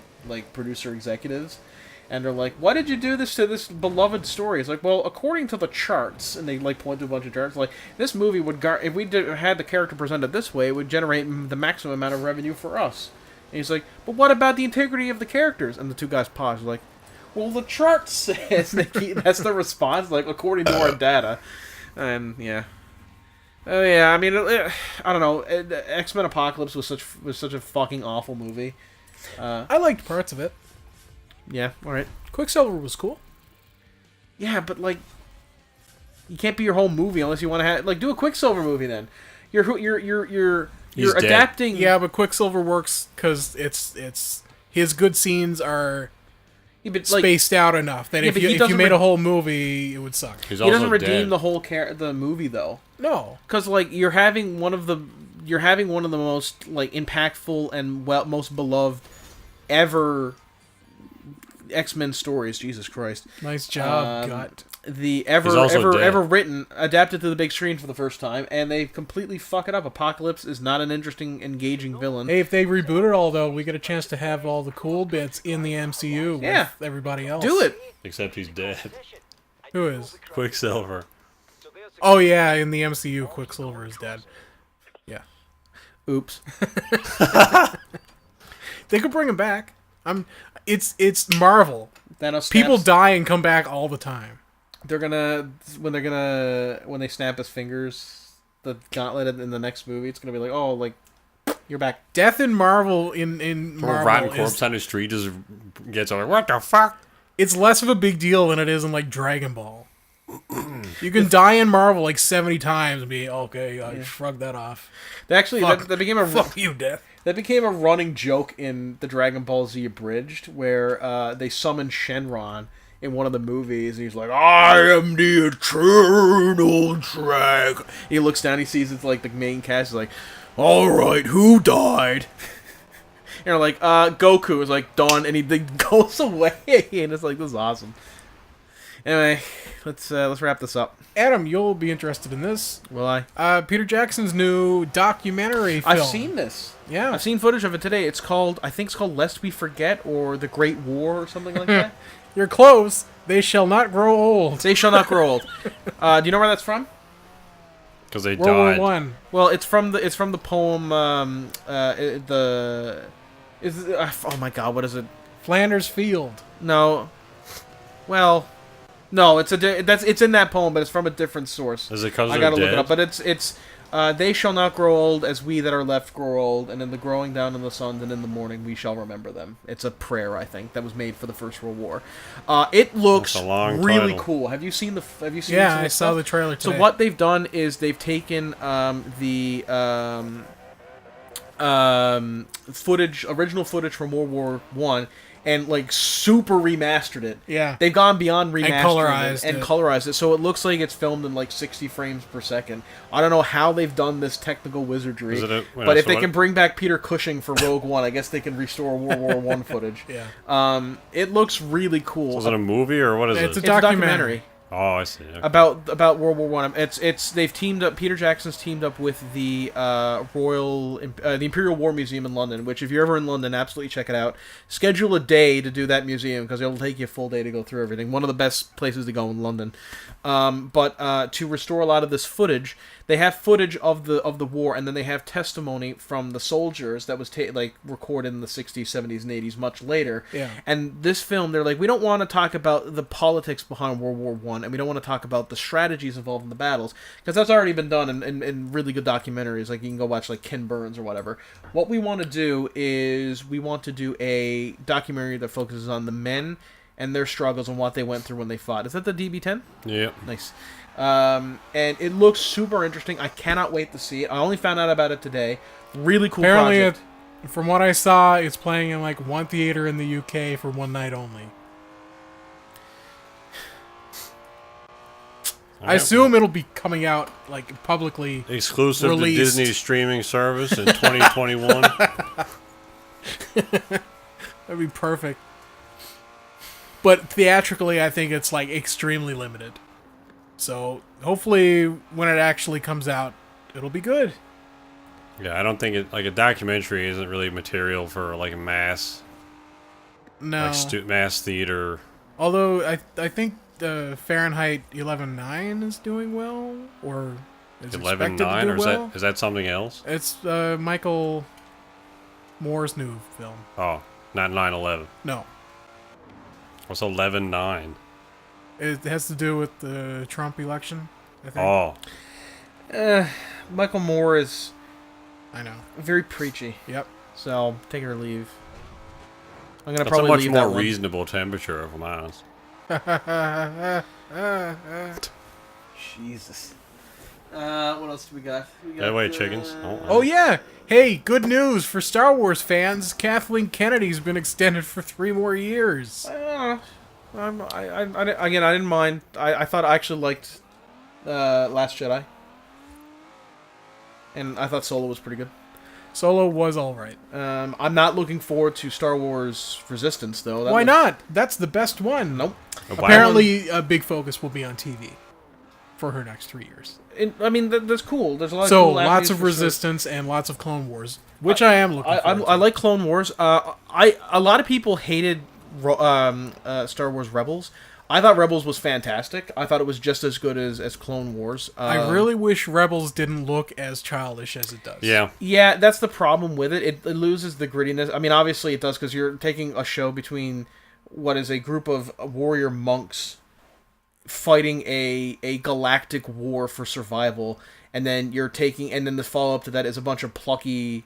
producer executives, and they're like, "Why did you do this to this beloved story?" It's like, well, according to the charts, and they point to a bunch of charts. Like, this movie would if we had the character presented this way, it would generate the maximum amount of revenue for us. And he's like, "But what about the integrity of the characters?" And the two guys pause, like, "Well, the chart says." That's the response, like, according to our data, and yeah. Oh yeah, I mean, I don't know. X-Men Apocalypse was such a fucking awful movie. I liked parts of it. Yeah, all right. Quicksilver was cool. Yeah, but you can't be your whole movie unless you want to do a Quicksilver movie. Then you're adapting. Yeah, but Quicksilver works because it's his good scenes are spaced out enough that if you made a whole movie, it would suck. He doesn't redeem the whole the movie though. No, because you're having one of the most impactful and most beloved ever X-Men stories. Jesus Christ! Nice job, Gut. the He's also dead. ever written, adapted to the big screen for the first time, and they completely fuck it up. Apocalypse is not an interesting, engaging villain. Hey, if they reboot it all, though, we get a chance to have all the cool bits in the MCU with everybody else. Do it! Except he's dead. Who is? Quicksilver. Oh, yeah, in the MCU, Quicksilver is dead. Yeah. Oops. They could bring him back. It's Marvel. Thanos People snaps- die and come back all the time. when they snap his fingers, the gauntlet in the next movie, it's gonna be like, oh, like, you're back. Death in Marvel in From Marvel a rotten corpse on the street just gets over. What the fuck? it's less of a big deal than it is in like Dragon Ball. You can die in Marvel like 70 times and be okay. I shrug that off. Actually, that became a Fuck you, Death. That became a running joke in the Dragon Ball Z Abridged, where they summon Shenron in one of the movies, and he's like, I am the Eternal Dragon. He looks down, he sees it's like the main cast, he's like, alright, who died? And they're like, Goku is like, done, and he goes away, and it's like, this is awesome. Anyway, let's wrap this up. Adam, you'll be interested in this. Will I? Peter Jackson's new documentary film. I've seen this. Yeah. I've seen footage of it today. I think it's called Lest We Forget, or The Great War, or something like that. You're close. They shall not grow old. They shall not grow old. Do you know where that's from? Because they World died. War I. Well, it's from the poem. Oh my God, what is it? Flanders Field. No. Well, no, it's in that poem, but it's from a different source. Is it because I they're gotta dead? look it up, but it's they shall not grow old as we that are left grow old, and in the growing down in the sun and in the morning we shall remember them. It's a prayer, I think, that was made for the First World War. It looks That's a long really title. cool. Have you seen Yeah, some of I the saw stuff? the trailer today. So what they've done is they've taken original footage from World War I, and like super remastered it. Yeah. They've gone beyond remastering And colorized it, so it looks like it's filmed in like 60 frames per second. I don't know how they've done this technical wizardry, Is it but if they can bring back Peter Cushing for Rogue One, I guess they can restore World War I footage. Yeah. It looks really cool. So is it a movie or what is It's it? a documentary. Oh, I see. Okay. About World War One. They've teamed up. Peter Jackson's teamed up with the the Imperial War Museum in London. Which, if you're ever in London, absolutely check it out. Schedule a day to do that museum because it'll take you a full day to go through everything. One of the best places to go in London. But to restore a lot of this footage, they have footage of the war, and then they have testimony from the soldiers that was recorded in the 60s, 70s, and 80s much later. Yeah. And this film, they're like, we don't want to talk about the politics behind World War I, and we don't want to talk about the strategies involved in the battles, because that's already been done in really good documentaries. Like, you can go watch like Ken Burns or whatever. What we want to do is we want to do a documentary that focuses on the men and their struggles and what they went through when they fought. Is that the DB-10? Yeah. Nice. And it looks super interesting. I cannot wait to see it. I only found out about it today. Really cool project. From what I saw, it's playing in like one theater in the UK for one night only. I assume it'll be coming out like publicly exclusive released. to Disney's streaming service in 2021. That'd be perfect. But theatrically, I think it's like extremely limited. So hopefully, when it actually comes out, it'll be good. Yeah, I don't think it like a documentary isn't really material for like a mass, No. like mass theater. Although I think the Fahrenheit 11.9 is doing well, or is expected to 11.9, do or well. is that something else? It's Michael Moore's new film. Oh, not 9/11. No, What's 11.9? it has to do with the Trump election, I think. Oh, Michael Moore is I know. very preachy, Yep. so take it or leave. I'm gonna that's a probably much leave more that one. reasonable temperature, if I'm honest. Jesus. What else do we got? That way, chickens. Oh yeah! Hey, good news for Star Wars fans. Kathleen Kennedy's been extended for 3 more years. I didn't mind. I thought I actually liked Last Jedi, and I thought Solo was pretty good. Solo was all right. I'm not looking forward to Star Wars Resistance though. Why not? That's the best one. Nope. Apparently, a big focus will be on TV for her next 3 years. I mean, that's cool. There's a lot. So of cool lots avenues of for Resistance and lots of Clone Wars, which I am looking forward to. I like Clone Wars. A lot of people hated Star Wars Rebels. I thought Rebels was fantastic. I thought it was just as good as Clone Wars. I really wish Rebels didn't look as childish as it does. Yeah. Yeah, that's the problem with it. It loses the grittiness. I mean, obviously it does because you're taking a show between what is a group of warrior monks fighting a galactic war for survival, and then the follow-up to that is a bunch of plucky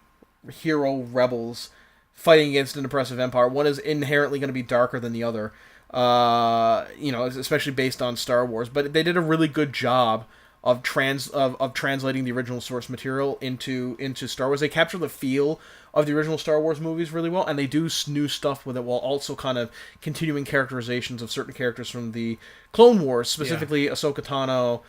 hero rebels fighting against an oppressive empire. One is inherently going to be darker than the other. Especially based on Star Wars, but they did a really good job of translating the original source material into Star Wars. They capture the feel of the original Star Wars movies really well, and they do new stuff with it while also kind of continuing characterizations of certain characters from the Clone Wars, specifically Ahsoka Tano,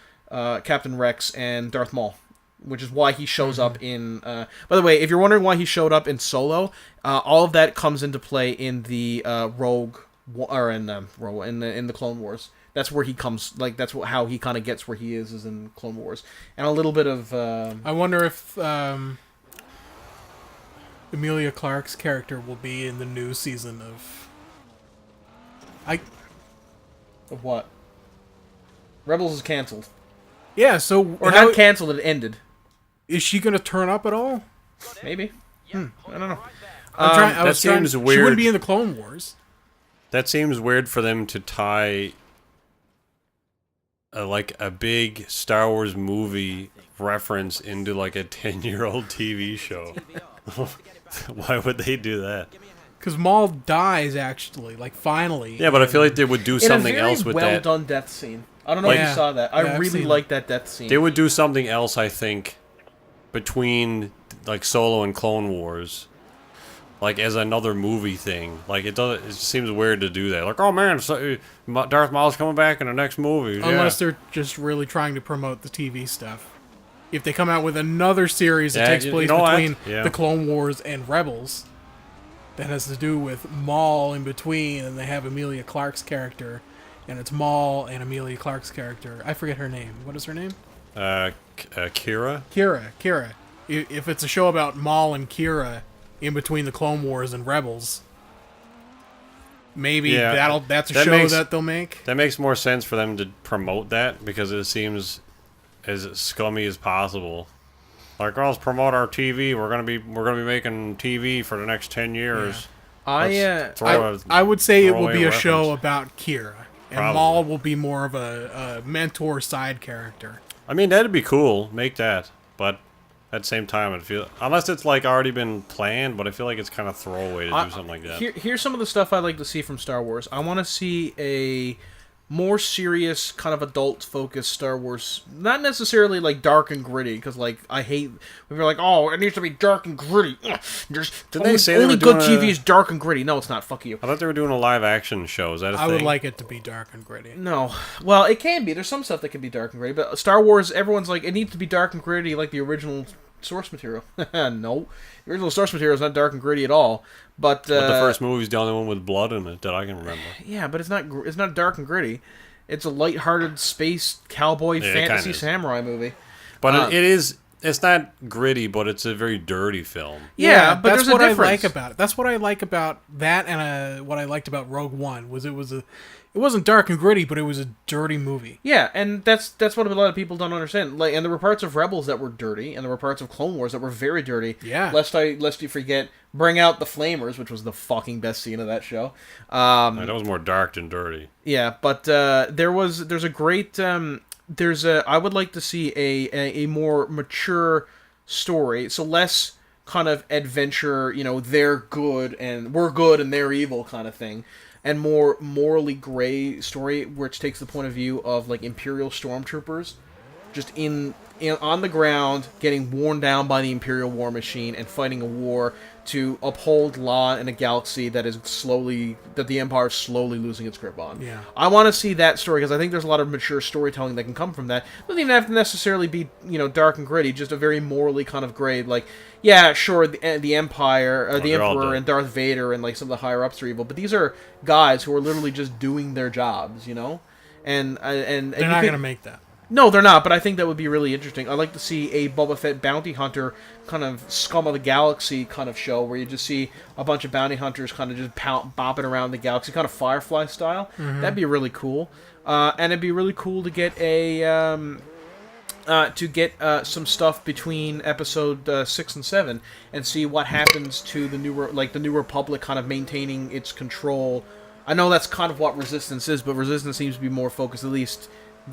Captain Rex, and Darth Maul, which is why he shows up in... by the way, if you're wondering why he showed up in Solo, all of that comes into play in the Rogue... or in the Clone Wars. That's where he comes. Like that's how he kind of gets where he is in Clone Wars, and a little bit of. I wonder if Emilia Clarke's character will be in the new season of. Of what? Rebels is canceled. Yeah. So or not canceled. It ended. Is she going to turn up at all? Maybe. I don't know. That seems weird. She wouldn't be in the Clone Wars. That seems weird for them to tie a big Star Wars movie reference into like a 10-year-old TV show. Why would they do that? Because Maul dies actually, like finally. Yeah, but I feel like they would do something else with that. In a very well done death scene. I don't know if you saw that. I really like that death scene. They would do something else, I think, between like Solo and Clone Wars. Like as another movie thing, like it seems weird to do that. Like, oh man, Darth Maul's coming back in the next movie. Unless they're just really trying to promote the TV stuff. If they come out with another series that takes place between the Clone Wars and Rebels, that has to do with Maul in between, and they have Emilia Clarke's character, and it's Maul and Emilia Clarke's character. I forget her name. What is her name? Kira. Kira. If it's a show about Maul and Kira in between the Clone Wars and Rebels, maybe that's a show that they'll make. That makes more sense for them to promote that because it seems as scummy as possible. Like, let's promote our TV. We're gonna be making TV for the next 10 years. Yeah. I would say it will be a show about Kira, and Maul will be more of a mentor side character. I mean, that'd be cool. Make that, but. At the same time, unless it's like already been planned, but I feel like it's kind of throwaway to do something like that. Here's some of the stuff I'd like to see from Star Wars. I want to see a more serious, kind of adult-focused Star Wars. Not necessarily like dark and gritty, because like I hate when you're like, oh, it needs to be dark and gritty. Only good TV is dark and gritty. No, it's not. Fuck you. I thought they were doing a live-action show. Is that a thing? I would like it to be dark and gritty. No, well, it can be. There's some stuff that can be dark and gritty, but Star Wars, everyone's like, it needs to be dark and gritty, like the original source material. No, the original source material is not dark and gritty at all. But the first movie's the only one with blood in it that I can remember. Yeah, but it's not dark and gritty. It's a light-hearted space cowboy fantasy samurai movie. But it's not gritty, but it's a very dirty film. Yeah, but that's there's what a I difference. like about it. That's what I like about that, and what I liked about Rogue One was it wasn't dark and gritty, but it was a dirty movie. Yeah, and that's what a lot of people don't understand. Like, and there were parts of Rebels that were dirty, and there were parts of Clone Wars that were very dirty. Yeah. Lest you forget, Bring Out the Flamers, which was the fucking best scene of that show. That was more dark than dirty. Yeah, but there's a great I would like to see a more mature story, so less kind of adventure, they're good and we're good and they're evil kind of thing. And more morally gray story, which takes the point of view of like Imperial stormtroopers, just in on the ground, getting worn down by the Imperial war machine and fighting a war to uphold law in a galaxy that the Empire is slowly losing its grip on. Yeah. I want to see that story because I think there's a lot of mature storytelling that can come from that. It doesn't even have to necessarily be, dark and gritty, just a very morally kind of gray, like, yeah, sure, the Empire, the Emperor and Darth Vader and like some of the higher ups are evil, but these are guys who are literally just doing their jobs, And they're not going to make that. No, they're not, but I think that would be really interesting. I'd like to see a Boba Fett bounty hunter kind of scum of the galaxy kind of show where you just see a bunch of bounty hunters kind of just bopping around the galaxy, kind of Firefly style. Mm-hmm. That'd be really cool. And it'd be really cool to get some stuff between episode 6 and 7 and see what happens to the New Republic kind of maintaining its control. I know that's kind of what Resistance is, but Resistance seems to be more focused, at least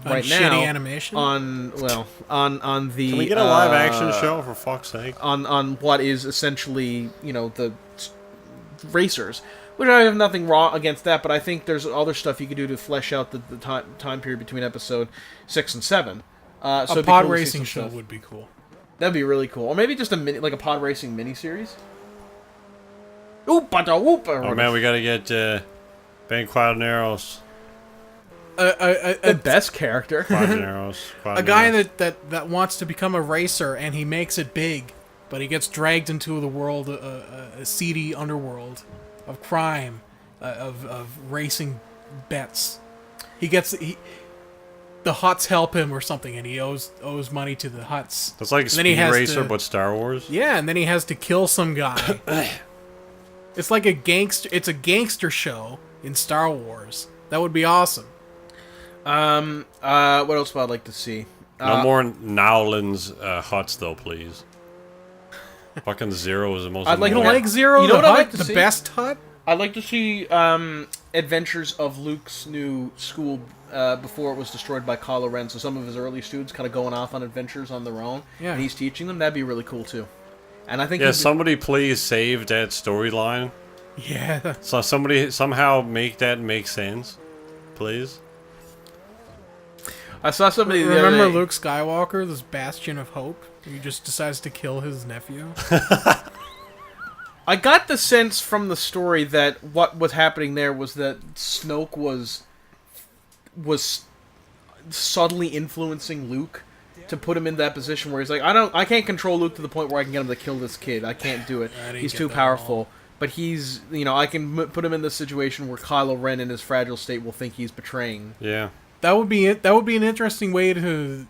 right now, shitty animation. On the. Can we get a live action show for fuck's sake? On what is essentially the racers, which I have nothing wrong against that, but I think there's other stuff you could do to flesh out the time period between episode 6 and 7. So a pod racing show would be cool. That'd be really cool, or maybe just a pod racing miniseries. Oh man, we gotta get Ben Quadraneros. The best character. A guy that wants to become a racer and he makes it big, but he gets dragged into the world, a seedy underworld of crime, of racing bets. The Hutts help him or something, and he owes money to the Hutts. It's like Speed Racer, but Star Wars. Yeah, and then he has to kill some guy. It's like a gangster show in Star Wars. That would be awesome. What else would I like to see? No more Nowlan's Hutts, though, please. Fucking Zero is the most. You don't like Zero? What I'd like to the see? Best Hutt? I'd like to see adventures of Luke's new school before it was destroyed by Kylo Ren. So some of his early students kind of going off on adventures on their own. Yeah. And he's teaching them. That'd be really cool too. And I think somebody please save that storyline. Yeah. So somebody somehow make that make sense, please. I saw somebody. Remember Luke Skywalker, this bastion of hope? He just decides to kill his nephew. I got the sense from the story that what was happening there was that Snoke was subtly influencing Luke to put him in that position where he's like, I can't control Luke to the point where I can get him to kill this kid. I can't do it. He's too powerful. But he's, I can put him in this situation where Kylo Ren in his fragile state will think he's betraying. Yeah. That would be it. That would be an interesting way to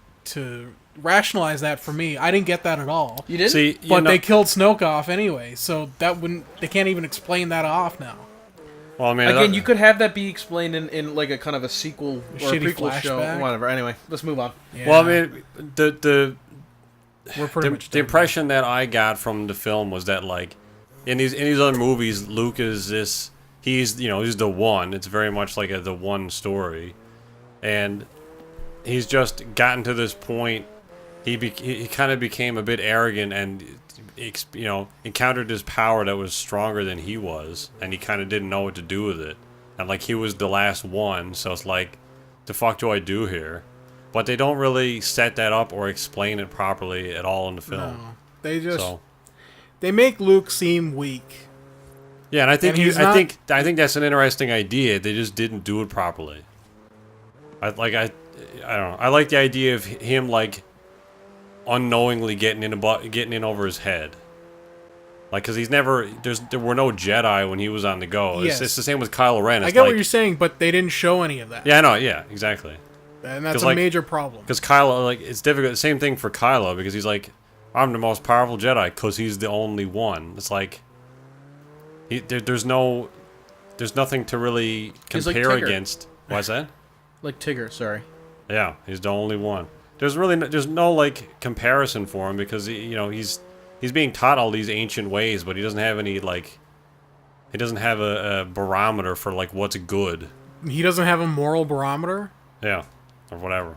rationalize that for me. I didn't get that at all. You didn't? See, but they killed Snoke off anyway, so they can't even explain that off now. Well, I mean, again, you could have that be explained in like a kind of a sequel or a prequel flashback show, whatever. Anyway, let's move on. Yeah. Well, I mean, the impression now. that I got from the film was that, like, in these other movies, Luke is this. He's the one. It's very much like the one story, and he's just gotten to this point. He kind of became a bit arrogant and encountered this power that was stronger than he was, and he kind of didn't know what to do with it. And like he was the last one, so it's like, the fuck do I do here? But they don't really set that up or explain it properly at all in the film. No, they make Luke seem weak. Yeah, and I think I think that's an interesting idea. They just didn't do it properly. I don't know. I like the idea of him like unknowingly getting in over his head. Like, because there were no Jedi when he was on the go. Yes. It's the same with Kylo Ren. I get what you're saying, but they didn't show any of that. Yeah, I know. Yeah, exactly. And that's a major problem. Because Kylo, like, it's difficult. Same thing for Kylo, because he's like, I'm the most powerful Jedi because he's the only one. It's like, there's nothing to really compare against. Why's that? Like Tigger, sorry. Yeah, he's the only one. There's no like comparison for him because he's being taught all these ancient ways, but he doesn't have any he doesn't have a barometer for like what's good. He doesn't have a moral barometer? Yeah, or whatever.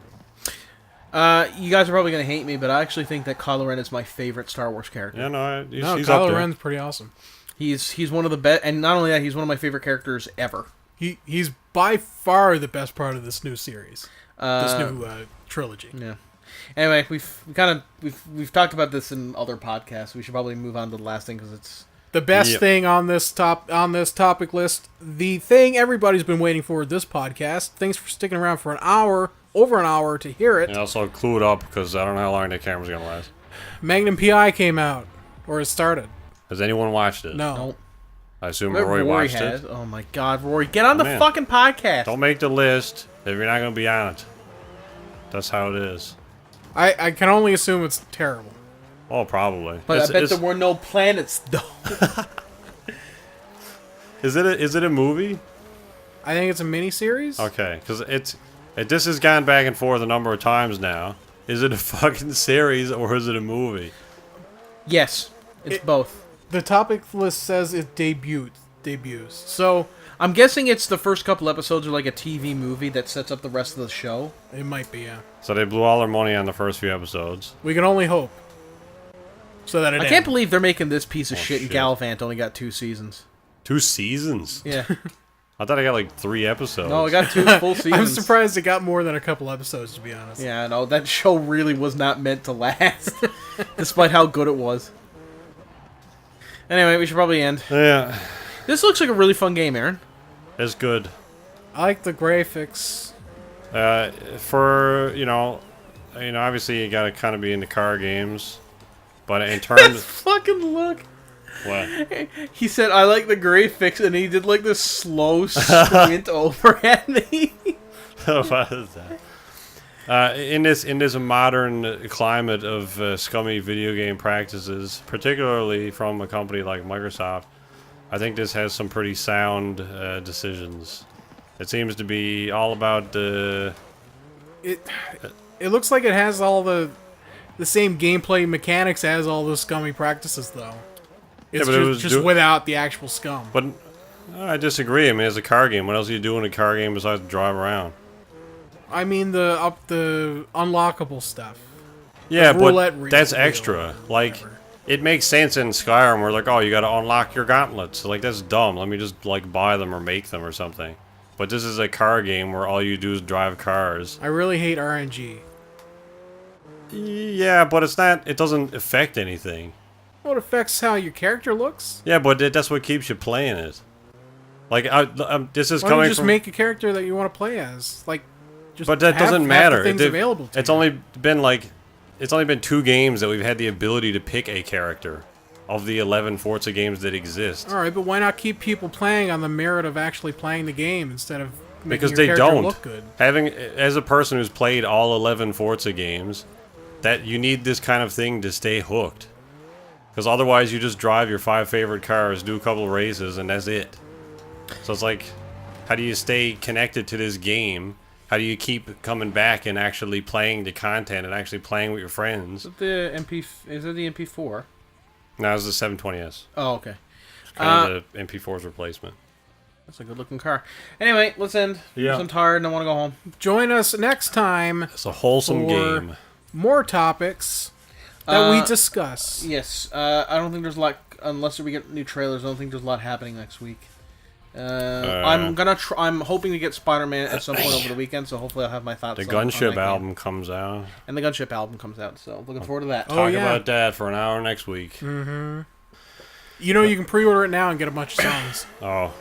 You guys are probably going to hate me, but I actually think that Kylo Ren is my favorite Star Wars character. Yeah, he's Kylo up there. Ren's pretty awesome. He's one of the best, and not only that, he's one of my favorite characters ever. He's by far the best part of this new series. This new trilogy. Yeah. Anyway, we've talked about this in other podcasts. We should probably move on to the last thing because it's The best thing on this topic list, the thing everybody's been waiting for this podcast. Thanks for sticking around for over an hour to hear it. And also clue it up because I don't know how long that camera's gonna last. Magnum PI came out, or it started. Has anyone watched it? No. Nope. I assume But Rory watched has. it. Oh my God, Rory, get on the Man. fucking podcast. Don't make the list if you're not gonna be on it. That's how it is. I can only assume it's terrible. Oh, probably. But I bet there were no planets though. Is it a movie? I think it's a miniseries. Okay, because this has gone back and forth a number of times now. Is it a fucking series or is it a movie? Yes, it's both. The topic list says it debuts. So I'm guessing it's the first couple episodes are like a TV movie that sets up the rest of the show. it might be, yeah. So they blew all their money on the first few episodes. We can only hope. So that it I can't believe they're making this piece of shit, shit. and Gallivant only got 2 seasons. 2 seasons? Yeah. I thought I got like 3 episodes. No, I got 2 full seasons. I'm surprised it got more than a couple episodes, to be honest. Yeah, no, that show really was not meant to last, despite how good it was. Anyway, we should probably end. Yeah, This looks like a really fun game, Aaron. it's good. I like the graphics. For obviously you gotta kind of be into car games, but in terms, Fucking look. what? He said, I like the graphics, and he did like this slow squint over at me. What is that? In this modern climate of scummy video game practices, particularly from a company like Microsoft, I think this has some pretty sound decisions. It seems to be all about the. It looks like it has all the same gameplay mechanics as all the scummy practices, though. It's but it was just without the actual scum. But I disagree. I mean, it's a car game. What else do you do in a car game besides drive around? I mean the unlockable stuff. Yeah, The but roulette wheel, that's extra. Like, whatever. it makes sense in Skyrim where, like, oh, you gotta unlock your gauntlets. Like, that's dumb. Let me just, like, buy them or make them or something. But this is a car game where all you do is drive cars. I really hate RNG. Yeah, but it's not, it doesn't affect anything. Well, it affects how your character looks. Yeah, but that's what keeps you playing it. Like, this is Why don't coming you just from... make a character that you want to play as? Like, just But that have doesn't the matter. things available to It's you. only been, like... It's only been 2 games that we've had the ability to pick a character of the 11 Forza games that exist. All right, but why not keep people playing on the merit of actually playing the game instead of making Because your they character don't. look good? Having, as a person who's played all 11 Forza games, that you need this kind of thing to stay hooked. Because otherwise you just drive your 5 favorite cars, do a couple races, and that's it. So it's like, how do you stay connected to this game? How do you keep coming back and actually playing the content and actually playing with your friends? Is it the MP4? Now it's the 720S. Oh, okay. Kind of the MP4's replacement. That's a good looking car. Anyway, let's end. Yeah. 'Cause I'm tired and I want to go home. Join us next time. It's a wholesome For- game. More topics that we discuss. Yes, I don't think there's a lot, unless we get new trailers, I don't think there's a lot happening next week. I'm hoping to get Spider-Man at some point over the weekend, so hopefully I'll have my thoughts The on Gunship that game. album comes out. And the Gunship album comes out, so looking forward to that. Oh, Talk yeah. about that for an hour next week. You know, you can pre-order it now and get a bunch of songs. Oh,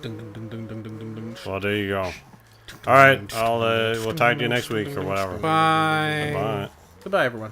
Dun, dun, dun, dun, dun, dun, dun, dun. well, there you go. All right, we'll talk to you next week or whatever. Bye. Bye. Goodbye, everyone.